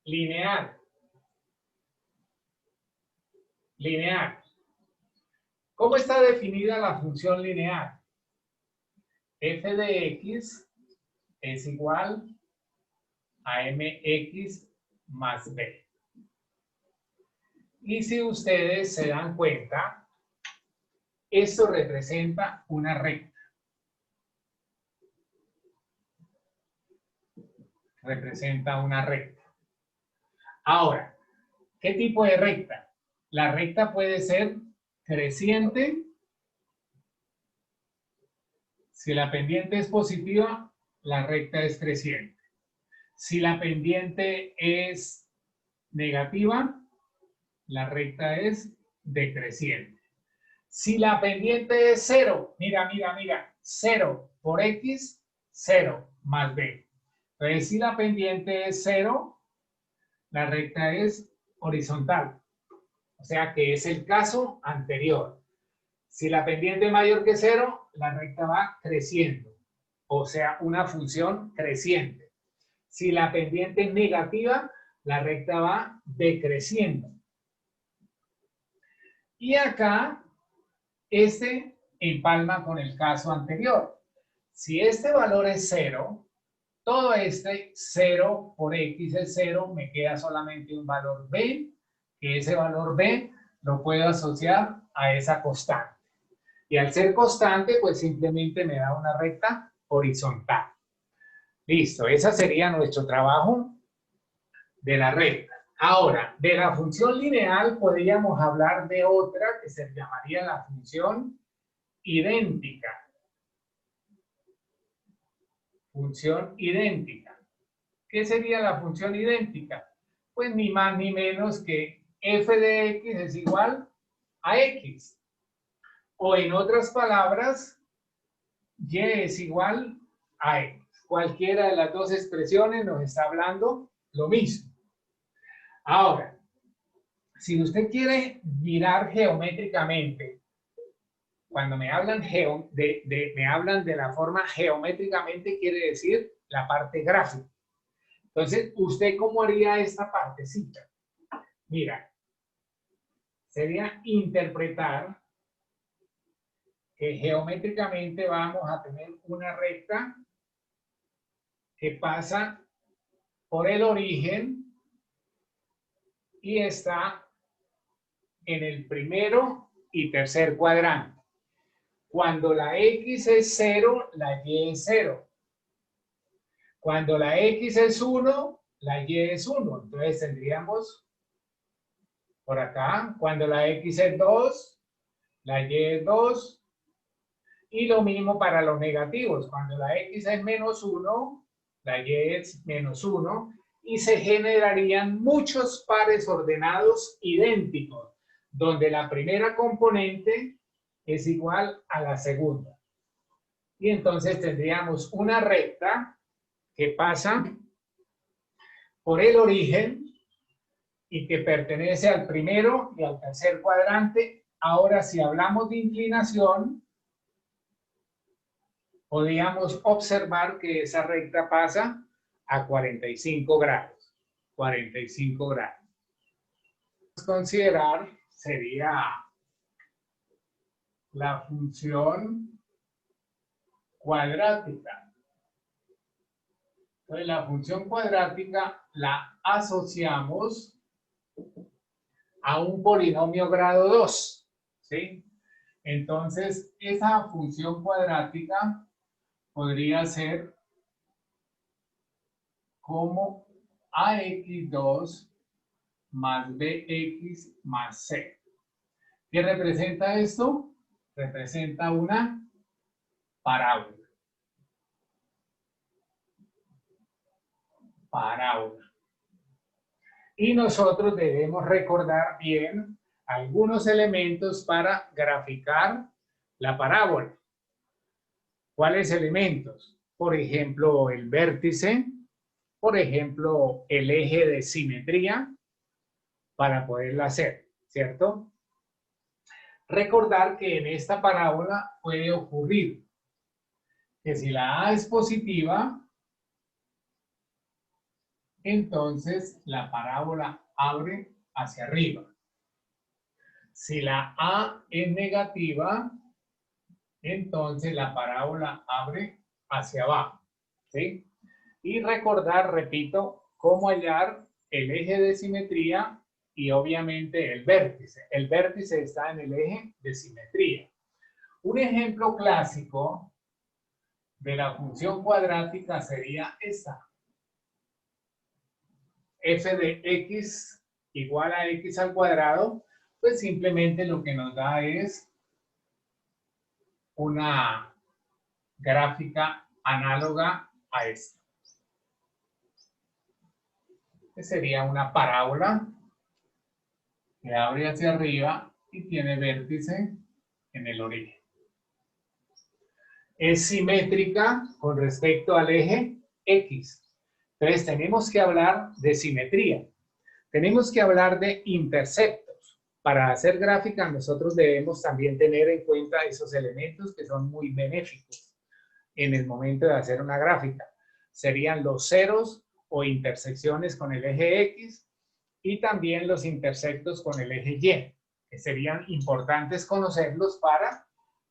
lineal. Lineal. ¿Cómo está definida la función lineal? F de x es igual a mx más b. Y si ustedes se dan cuenta, esto representa una recta. Representa una recta. Ahora, ¿Qué tipo de recta? La recta puede ser creciente. Si la pendiente es positiva, la recta es creciente. Si la pendiente es negativa, la recta es decreciente. Si la pendiente es 0, mira, 0 por X, 0 más B. Entonces, si la pendiente es 0, la recta es horizontal. O sea que es el caso anterior. Si la pendiente es mayor que 0, la recta va creciendo. O sea, una función creciente. Si la pendiente es negativa, la recta va decreciendo. Y acá, este empalma con el caso anterior. Si este valor es 0, todo este 0 por X es 0, me queda solamente un valor B, que ese valor B lo puedo asociar a esa constante. Y al ser constante, pues simplemente me da una recta horizontal. Listo, ese sería nuestro trabajo de la recta. Ahora, de la función lineal podríamos hablar de otra que se llamaría la función idéntica. Función idéntica. ¿Qué sería la función idéntica? Pues ni más ni menos que f de x es igual a x. O en otras palabras, y es igual a x. Cualquiera de las dos expresiones nos está hablando lo mismo. Ahora, si usted quiere mirar geométricamente, cuando me hablan, me hablan de la forma geométricamente, quiere decir la parte gráfica. Entonces, ¿usted cómo haría esta partecita? Mira, sería interpretar que geométricamente vamos a tener una recta que pasa por el origen y está en el primero y tercer cuadrante. Cuando la X es 0, la Y es 0. Cuando la X es 1, la Y es 1. Entonces tendríamos por acá, cuando la X es 2, la Y es 2. Y lo mismo para los negativos. Cuando la X es menos 1, la Y es menos 1. Y se generarían muchos pares ordenados idénticos, donde la primera componente es igual a la segunda. Y entonces tendríamos una recta que pasa por el origen y que pertenece al primero y al tercer cuadrante. Ahora, si hablamos de inclinación, podríamos observar que esa recta pasa a 45 grados. 45 grados. Considerar sería la función cuadrática. Entonces, la función cuadrática la asociamos a un polinomio grado 2, ¿sí? Entonces, esa función cuadrática podría ser como ax2 más bx más c. ¿Qué representa esto? Representa una parábola. Parábola. Y nosotros debemos recordar bien algunos elementos para graficar la parábola. ¿Cuáles elementos? Por ejemplo, el vértice, por ejemplo, el eje de simetría, para poderla hacer, ¿cierto? Recordar que en esta parábola puede ocurrir que si la A es positiva, entonces la parábola abre hacia arriba. Si la A es negativa, entonces la parábola abre hacia abajo, ¿sí? Y recordar, repito, cómo hallar el eje de simetría y obviamente el vértice. El vértice está en el eje de simetría. Un ejemplo clásico de la función cuadrática sería esta. F de x igual a x al cuadrado, pues simplemente lo que nos da es una gráfica análoga a esta. Que sería una parábola que abre hacia arriba y tiene vértice en el origen. Es simétrica con respecto al eje X. Entonces tenemos que hablar de simetría. Tenemos que hablar de interceptos. Para hacer gráfica nosotros debemos también tener en cuenta esos elementos que son muy benéficos en el momento de hacer una gráfica. Serían los ceros o intersecciones con el eje X y también los interceptos con el eje Y, que serían importantes conocerlos para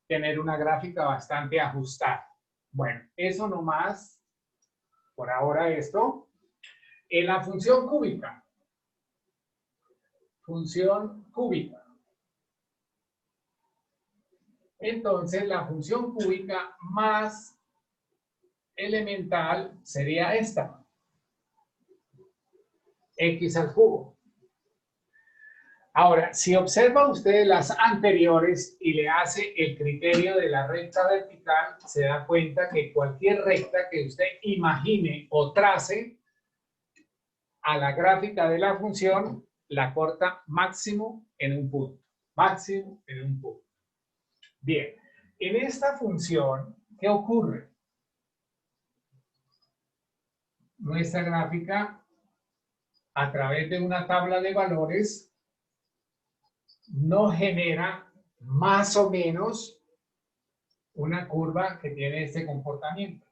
tener una gráfica bastante ajustada. Bueno, eso nomás, por ahora esto. En la función cúbica. Función cúbica. Entonces, la función cúbica más elemental sería esta. X al cubo. Ahora, si observa usted las anteriores y le hace el criterio de la recta vertical, se da cuenta que cualquier recta que usted imagine o trace a la gráfica de la función, la corta máximo en un punto. Máximo en un punto. Bien, en esta función, ¿qué ocurre? Nuestra gráfica, a través de una tabla de valores, nos genera más o menos una curva que tiene este comportamiento.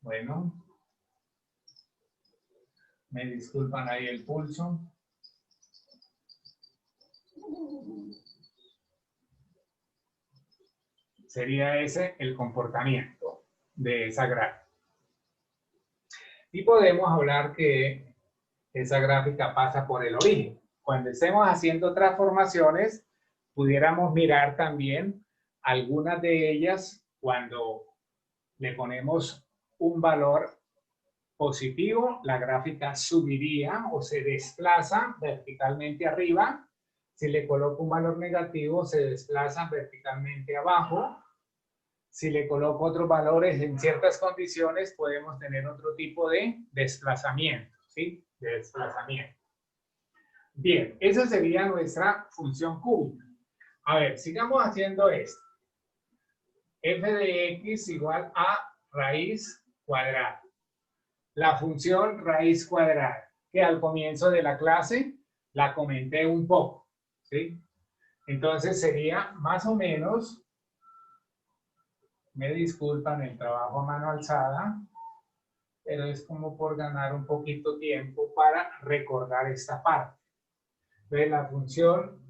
Bueno, me disculpan ahí el pulso. Sería ese el comportamiento de esa gráfica. Y podemos hablar que esa gráfica pasa por el origen. Cuando estemos haciendo transformaciones, pudiéramos mirar también algunas de ellas cuando le ponemos un valor positivo, la gráfica subiría o se desplaza verticalmente arriba. Si le coloco un valor negativo, se desplaza verticalmente abajo. Si le coloco otros valores en ciertas condiciones, podemos tener otro tipo de desplazamiento, ¿sí? De desplazamiento. Bien, esa sería nuestra función cúbica. A ver, sigamos haciendo esto. F de x igual a raíz cuadrada. La función raíz cuadrada, que al comienzo de la clase la comenté un poco, ¿sí? Entonces sería más o menos, me disculpan el trabajo a mano alzada, pero es como por ganar un poquito tiempo para recordar esta parte. Entonces la función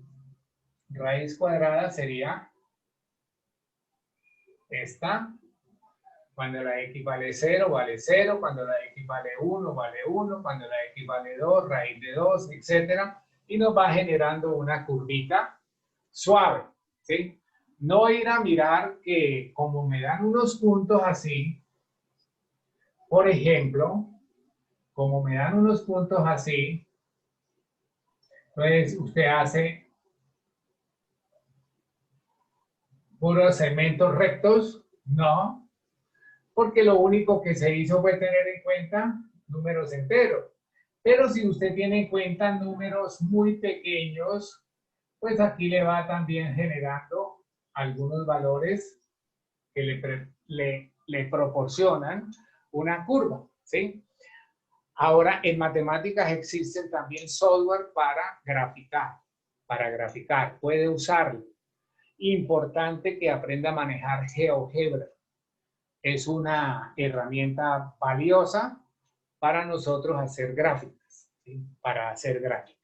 raíz cuadrada sería esta. Cuando la x vale 0, vale 0. Cuando la x vale 1, vale 1. Cuando la x vale 2, raíz de 2, etc. Y nos va generando una curvita suave, ¿sí? No ir a mirar que como me dan unos puntos así, por ejemplo, como me dan unos puntos así, entonces usted hace puros segmentos rectos, no, porque lo único que se hizo fue tener en cuenta números enteros. Pero si usted tiene en cuenta números muy pequeños, pues aquí le va también generando algunos valores que le proporcionan una curva, ¿sí? Ahora, en matemáticas existen también software para graficar, puede usarlo. Importante que aprenda a manejar GeoGebra. Es una herramienta valiosa para nosotros hacer gráficas, ¿sí? Para hacer gráficas.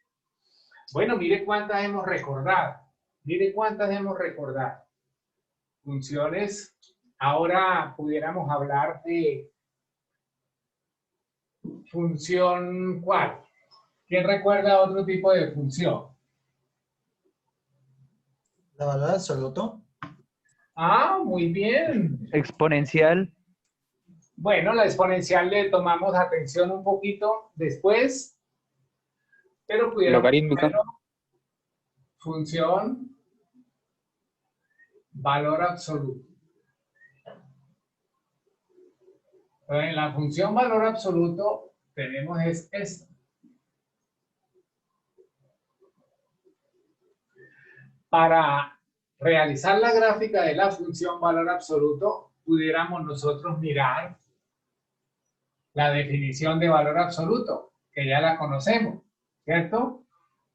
Bueno, mire cuántas hemos recordado. Mire cuántas hemos recordado. Funciones. Ahora pudiéramos hablar de función ¿cuál? ¿Quién recuerda otro tipo de función? La valor absoluto. Ah, muy bien. Exponencial. Bueno, la exponencial le tomamos atención un poquito después, pero pudiéramos Logarítmica. ponerlo función valor absoluto. Entonces, en la función valor absoluto tenemos esto. Para realizar la gráfica de la función valor absoluto, pudiéramos nosotros mirar la definición de valor absoluto, que ya la conocemos, ¿cierto?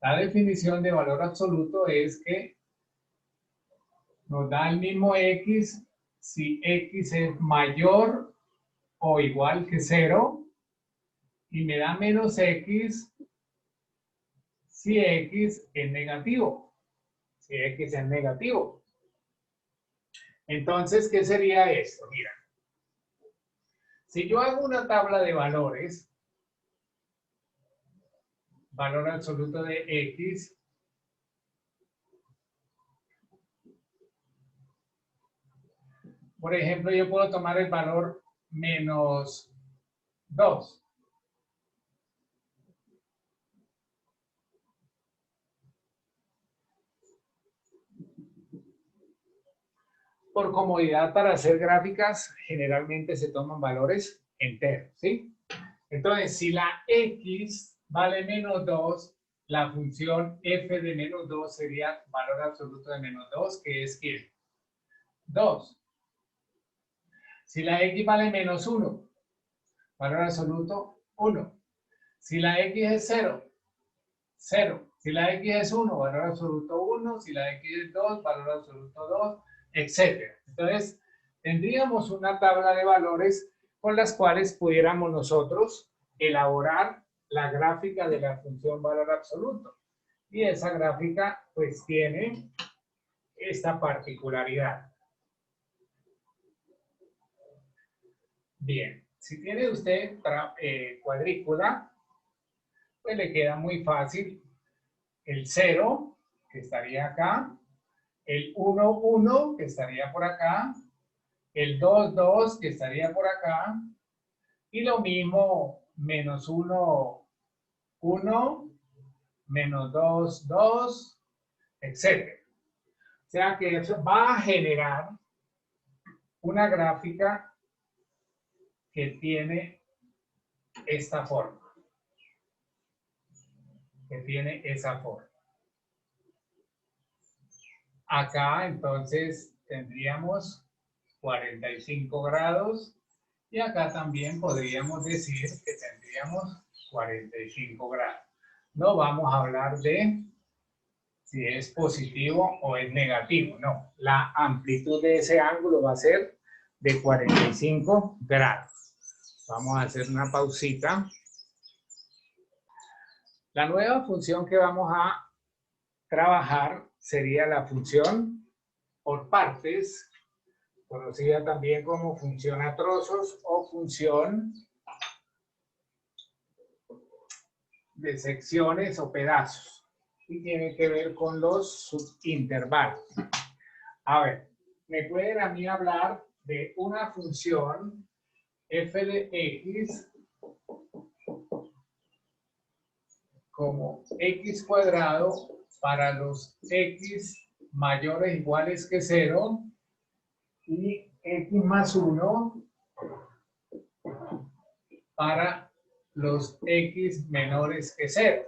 La definición de valor absoluto es que nos da el mismo x si x es mayor o igual que 0 y me da menos x si x es negativo. Si x es negativo. Entonces, ¿qué sería esto? Mira, si yo hago una tabla de valores, valor absoluto de x, por ejemplo, yo puedo tomar el valor menos 2. Por comodidad para hacer gráficas, generalmente se toman valores enteros, ¿sí? Entonces, si la x vale menos 2, la función f de menos 2 sería valor absoluto de menos 2, que es ¿quién? 2. Si la x vale menos 1, valor absoluto 1. Si la x es 0, 0. Si la x es 1, valor absoluto 1. Si la x es 2, valor absoluto 2, etc. Entonces, tendríamos una tabla de valores con las cuales pudiéramos nosotros elaborar la gráfica de la función valor absoluto. Y esa gráfica, pues, tiene esta particularidad. Bien, si tiene usted cuadrícula, pues le queda muy fácil. El 0, que estaría acá, el 1, 1, que estaría por acá, el 2, 2, que estaría por acá, y lo mismo, menos 1, 1, menos 2, 2, etc. O sea que eso va a generar una gráfica que tiene esta forma. Que tiene esa forma. Acá entonces tendríamos 45 grados y acá también podríamos decir que tendríamos 45 grados. No vamos a hablar de si es positivo o es negativo, no. La amplitud de ese ángulo va a ser de 45 grados. Vamos a hacer una pausita. La nueva función que vamos a trabajar sería la función por partes, conocida también como función a trozos o función de secciones o pedazos. Y tiene que ver con los subintervalos. A ver, me pueden a mí hablar de una función f de x como x cuadrado para los x mayores o iguales que 0 y x más 1 para los x menores que 0.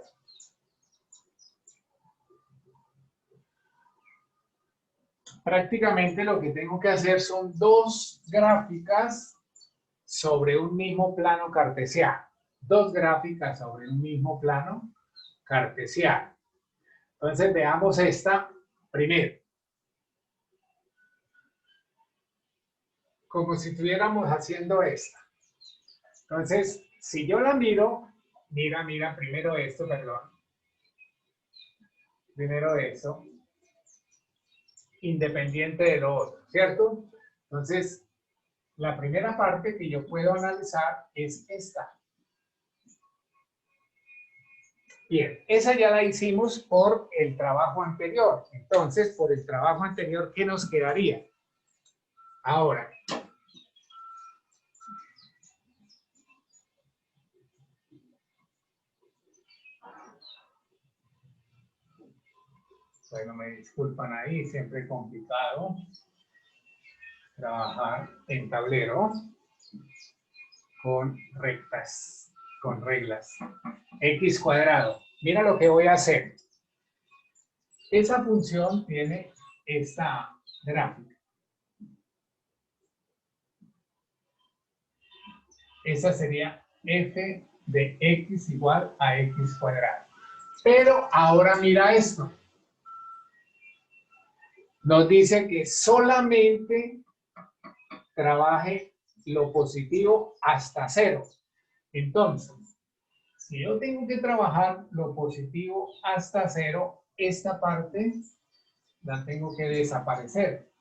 Prácticamente lo que tengo que hacer son dos gráficas sobre un mismo plano cartesiano. Dos gráficas sobre un mismo plano cartesiano. Entonces veamos esta primero. Como si estuviéramos haciendo esta. Entonces, si yo la miro, mira, primero esto, perdón. Primero eso. Independiente de lo otro, ¿cierto? Entonces, la primera parte que yo puedo analizar es esta. Bien, esa ya la hicimos por el trabajo anterior. Entonces, por el trabajo anterior, ¿qué nos quedaría? Ahora, Bueno, me disculpan ahí, siempre complicado trabajar en tablero con rectas, con reglas. X cuadrado. Mira lo que voy a hacer. Esa función tiene esta gráfica. Esa sería f de x igual a x cuadrado. Pero ahora mira esto. Nos dice que solamente trabaje lo positivo hasta 0. Entonces, si yo tengo que trabajar lo positivo hasta 0, esta parte la tengo que desaparecer.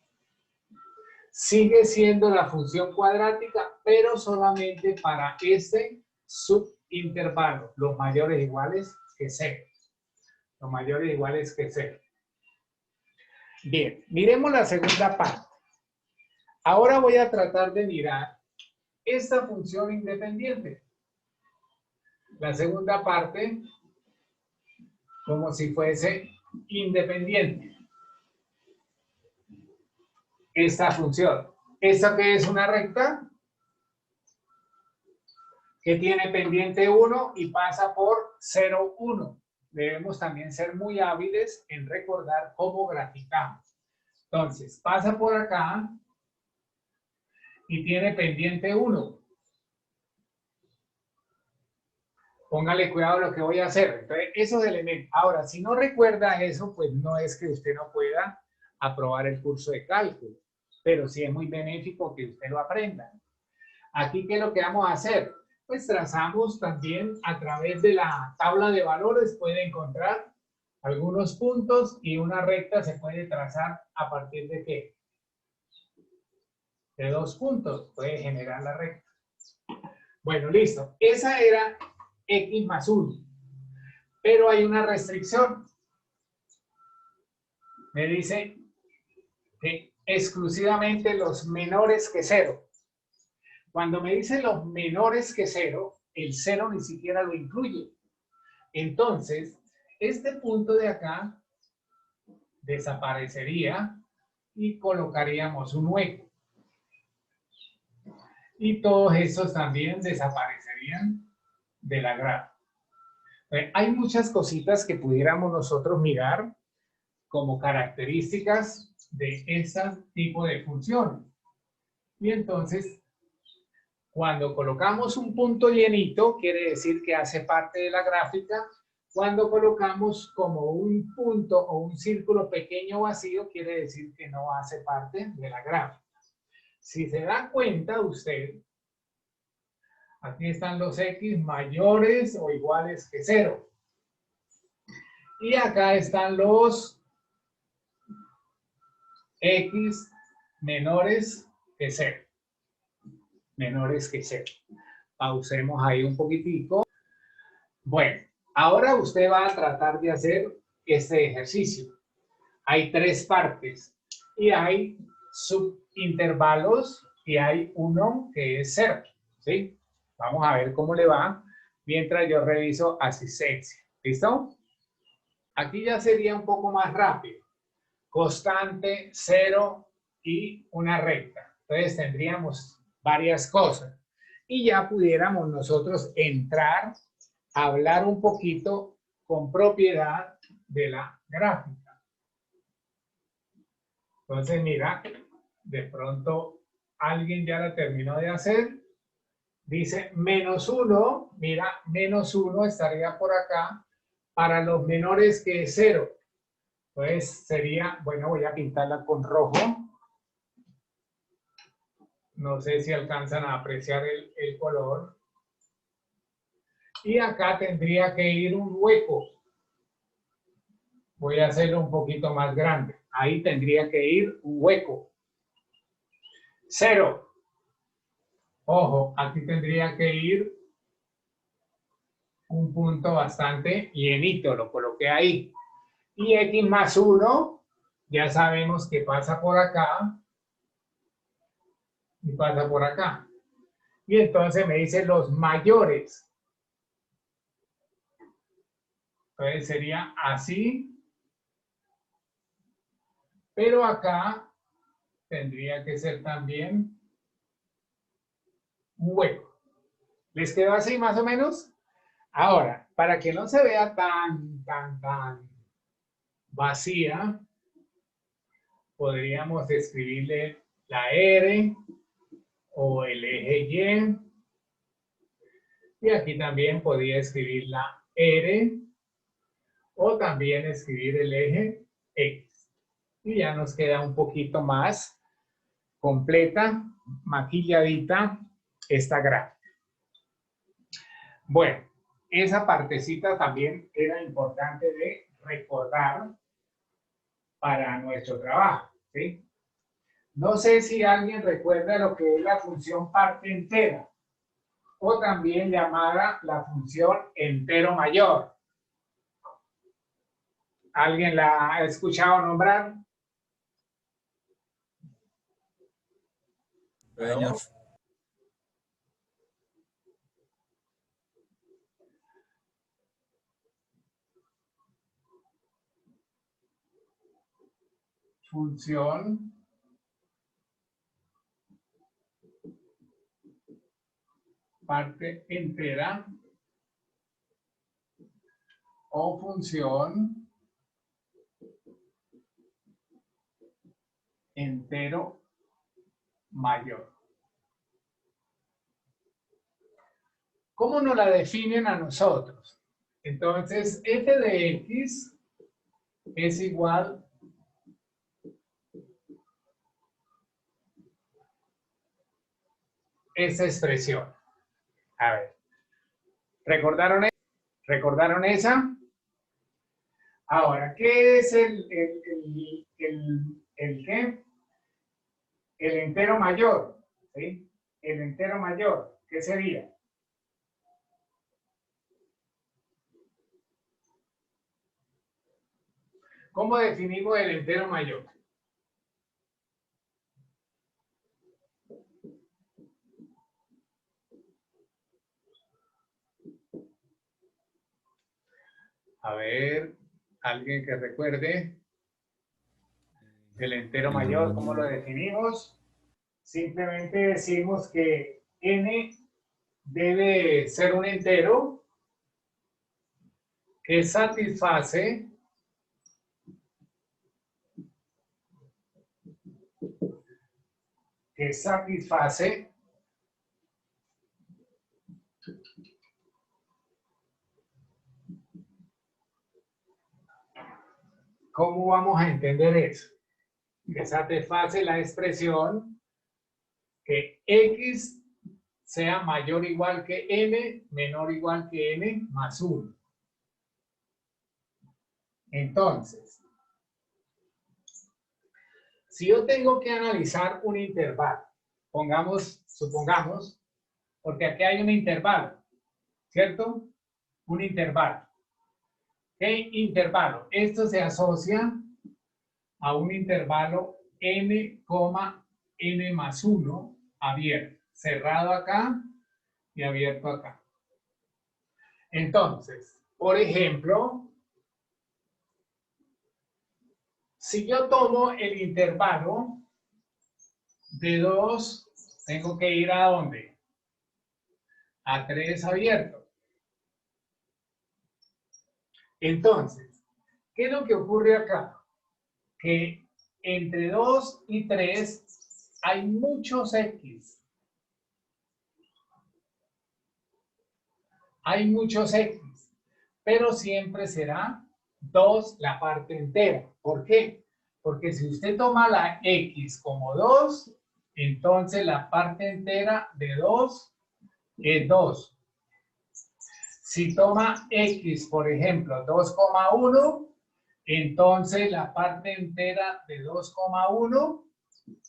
Sigue siendo la función cuadrática, pero solamente para este subintervalo, los mayores iguales que 0. Los mayores iguales que 0. Bien, miremos la segunda parte. Ahora voy a tratar de mirar esta función independiente. La segunda parte, como si fuese independiente. Esta función. ¿Esta que es una recta? Que tiene pendiente 1 y pasa por 0, 1. Debemos también ser muy hábiles en recordar cómo graficamos. Entonces, pasa por acá y tiene pendiente 1. Póngale cuidado a lo que voy a hacer. Entonces, esos elementos. Ahora, si no recuerda eso, pues no es que usted no pueda aprobar el curso de cálculo, pero sí es muy benéfico que usted lo aprenda. Aquí, ¿qué es lo que vamos a hacer? Pues trazamos también a través de la tabla de valores, puede encontrar algunos puntos y una recta se puede trazar a partir de ¿qué? De 2 puntos, puede generar la recta. Bueno, listo. Esa era x más 1. Pero hay una restricción. Me dice que exclusivamente los menores que 0. Cuando me dice los menores que 0, el 0 ni siquiera lo incluye. Entonces, este punto de acá desaparecería y colocaríamos un hueco. Y todos estos también desaparecerían de la gráfica. Hay muchas cositas que pudiéramos nosotros mirar como características de este tipo de funciones. Y entonces, cuando colocamos un punto llenito, quiere decir que hace parte de la gráfica. Cuando colocamos como un punto o un círculo pequeño vacío, quiere decir que no hace parte de la gráfica. Si se da cuenta usted, aquí están los x mayores o iguales que 0. Y acá están los x menores que 0. Menores que 0. Pausemos ahí un poquitico. Bueno, ahora usted va a tratar de hacer este ejercicio. Hay 3 partes y hay subintervalos y hay uno que es 0. ¿Sí? Vamos a ver cómo le va mientras yo reviso asistencia. ¿Listo? Aquí ya sería un poco más rápido. Constante, 0 y una recta. Entonces tendríamos varias cosas. Y ya pudiéramos nosotros entrar a hablar un poquito con propiedad de la gráfica. Entonces, mira, de pronto alguien ya la terminó de hacer. Dice menos 1, mira, menos 1 estaría por acá para los menores que 0. Pues sería, bueno, voy a pintarla con rojo. No sé si alcanzan a apreciar el color. Y acá tendría que ir un hueco. Voy a hacerlo un poquito más grande. Ahí tendría que ir un hueco. 0. Ojo, aquí tendría que ir un punto bastante llenito. Lo coloqué ahí. Y x más 1, ya sabemos que pasa por acá y pasa por acá. Y entonces me dice los mayores. Entonces sería así Pero acá tendría que ser también un hueco. ¿Les quedó así más o menos? Ahora, para que no se vea tan vacía, podríamos escribirle la R o el eje Y. Y aquí también podría escribir la R o también escribir el eje X. Y ya nos queda un poquito más completa, maquilladita esta gráfica. Bueno, esa partecita también era importante de recordar para nuestro trabajo, ¿sí? No sé si alguien recuerda lo que es la función parte entera o también llamada la función entero mayor. ¿Alguien la ha escuchado nombrar? Señor. Función parte entera o función entero mayor. ¿Cómo nos la definen a nosotros? Entonces, f de x es igual a esa expresión. A ver, ¿recordaron esa? Ahora, ¿qué es el qué? El entero mayor, ¿sí? El entero mayor, ¿qué sería? ¿Cómo definimos el entero mayor? A ver, alguien que recuerde el entero mayor, ¿cómo lo definimos? Simplemente decimos que n debe ser un entero que satisface ¿cómo vamos a entender eso? Que satisface la expresión que x sea mayor o igual que n, menor o igual que n más 1. Entonces, si yo tengo que analizar un intervalo, supongamos, porque aquí hay un intervalo, ¿cierto? Un intervalo. ¿Qué intervalo? Esto se asocia a un intervalo n, n más 1 abierto, cerrado acá y abierto acá. Entonces, por ejemplo, si yo tomo el intervalo de 2, tengo que ir ¿a dónde? A 3 abierto. Entonces, ¿qué es lo que ocurre acá? Que entre 2 y 3 hay muchos X. Hay muchos X, pero siempre será 2 la parte entera. ¿Por qué? Porque si usted toma la X como 2, entonces la parte entera de 2 es 2. Si toma X, por ejemplo, 2,1, entonces la parte entera de 2,1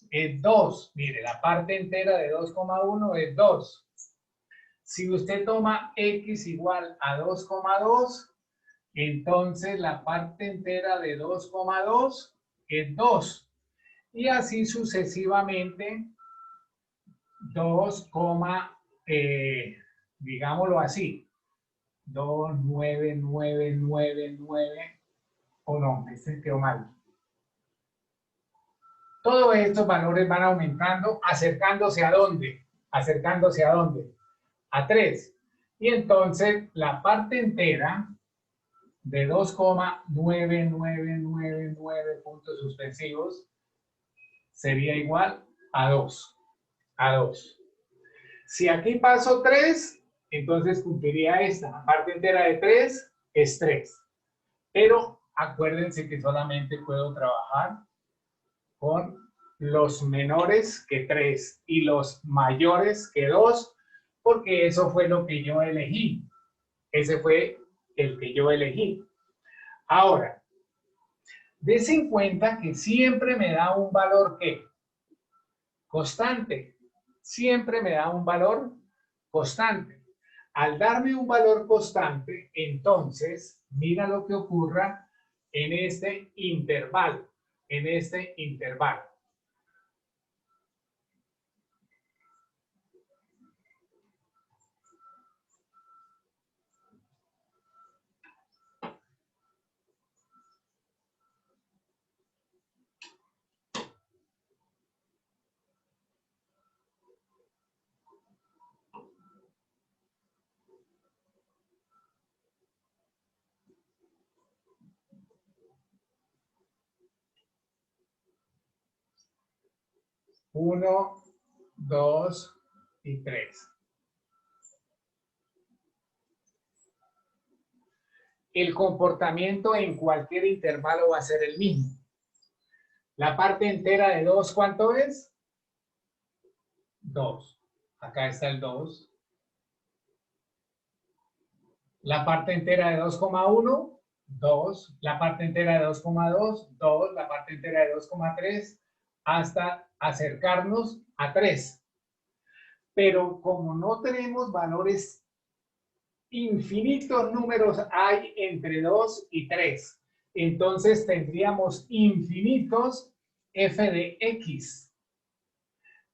es 2. Mire, la parte entera de 2,1 es 2. Si usted toma X igual a 2,2, entonces la parte entera de 2,2 es 2. Y así sucesivamente 2, digámoslo así, 2, 9, 9, 9, 9, o no, este quedó mal. Todos estos valores van aumentando, acercándose ¿a dónde? Acercándose ¿a dónde? A 3. Y entonces la parte entera de 2,9999 puntos suspensivos sería igual a 2. A 2. Si aquí paso 3, entonces cumpliría esta. La parte entera de 3 es 3. Pero acuérdense que solamente puedo trabajar con los menores que 3 y los mayores que 2, porque eso fue lo que yo elegí. Ese fue el que yo elegí. Ahora, des en cuenta que siempre me da un valor ¿qué? Constante. Siempre me da un valor constante. Al darme un valor constante, entonces, mira lo que ocurra en este intervalo. En este intervalo. Uno, 2 y 3. El comportamiento en cualquier intervalo va a ser el mismo. La parte entera de 2, ¿cuánto es? 2. Acá está el 2. La parte entera de 2,1, 2. La parte entera de 2,2, 2. La parte entera de 2,3, hasta acercarnos a 3. Pero como no tenemos valores, infinitos números hay entre 2 y 3. Entonces tendríamos infinitos f de x.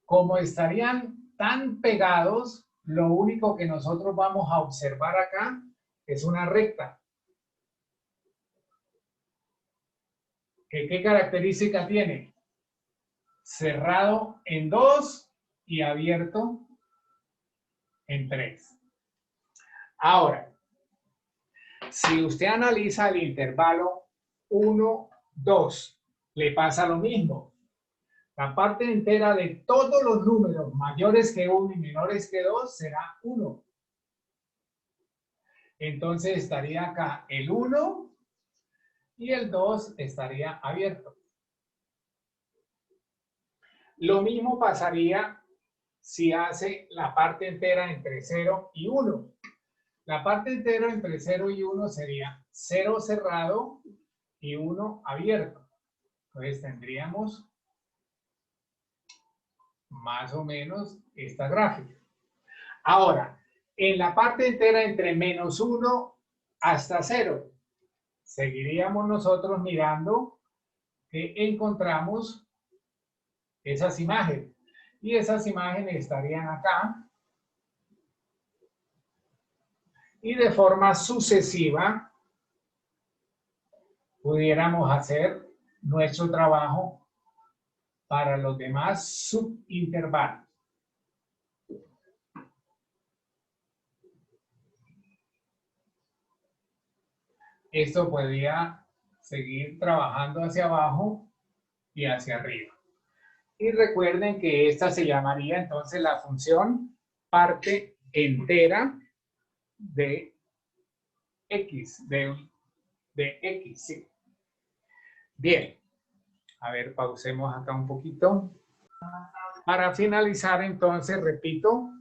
Como estarían tan pegados, lo único que nosotros vamos a observar acá es una recta. ¿Qué característica tiene? Cerrado en 2 y abierto en 3. Ahora, si usted analiza el intervalo 1, 2, le pasa lo mismo. La parte entera de todos los números mayores que 1 y menores que 2 será 1. Entonces estaría acá el 1 y el 2 estaría abierto. Lo mismo pasaría si hace la parte entera entre 0 y 1. La parte entera entre 0 y 1 sería 0 cerrado y 1 abierto. Entonces tendríamos más o menos esta gráfica. Ahora, en la parte entera entre menos 1 hasta 0, seguiríamos nosotros mirando que encontramos esas imágenes. Y esas imágenes estarían acá. Y de forma sucesiva pudiéramos hacer nuestro trabajo para los demás subintervalos. Esto podría seguir trabajando hacia abajo y hacia arriba. Y recuerden que esta se llamaría entonces la función parte entera de x, de x, sí. Bien, a ver, pausemos acá un poquito. Para finalizar, entonces, repito,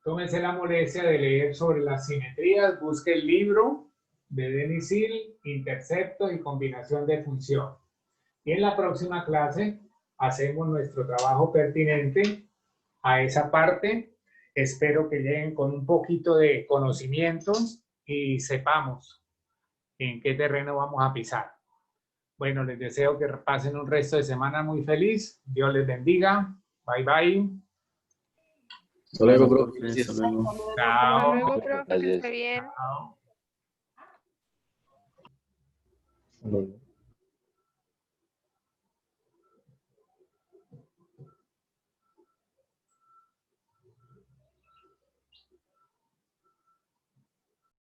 tómense la molestia de leer sobre las simetrías, busque el libro de Denis Hill, intercepto y combinación de función. Y en la próxima clase hacemos nuestro trabajo pertinente a esa parte. Espero que lleguen con un poquito de conocimiento y sepamos en qué terreno vamos a pisar. Bueno, les deseo que pasen un resto de semana muy feliz. Dios les bendiga. Bye, bye. Hasta luego, profe. Hasta luego. Chao. Hasta luego, profe, que esté bien. Chao. Hasta luego.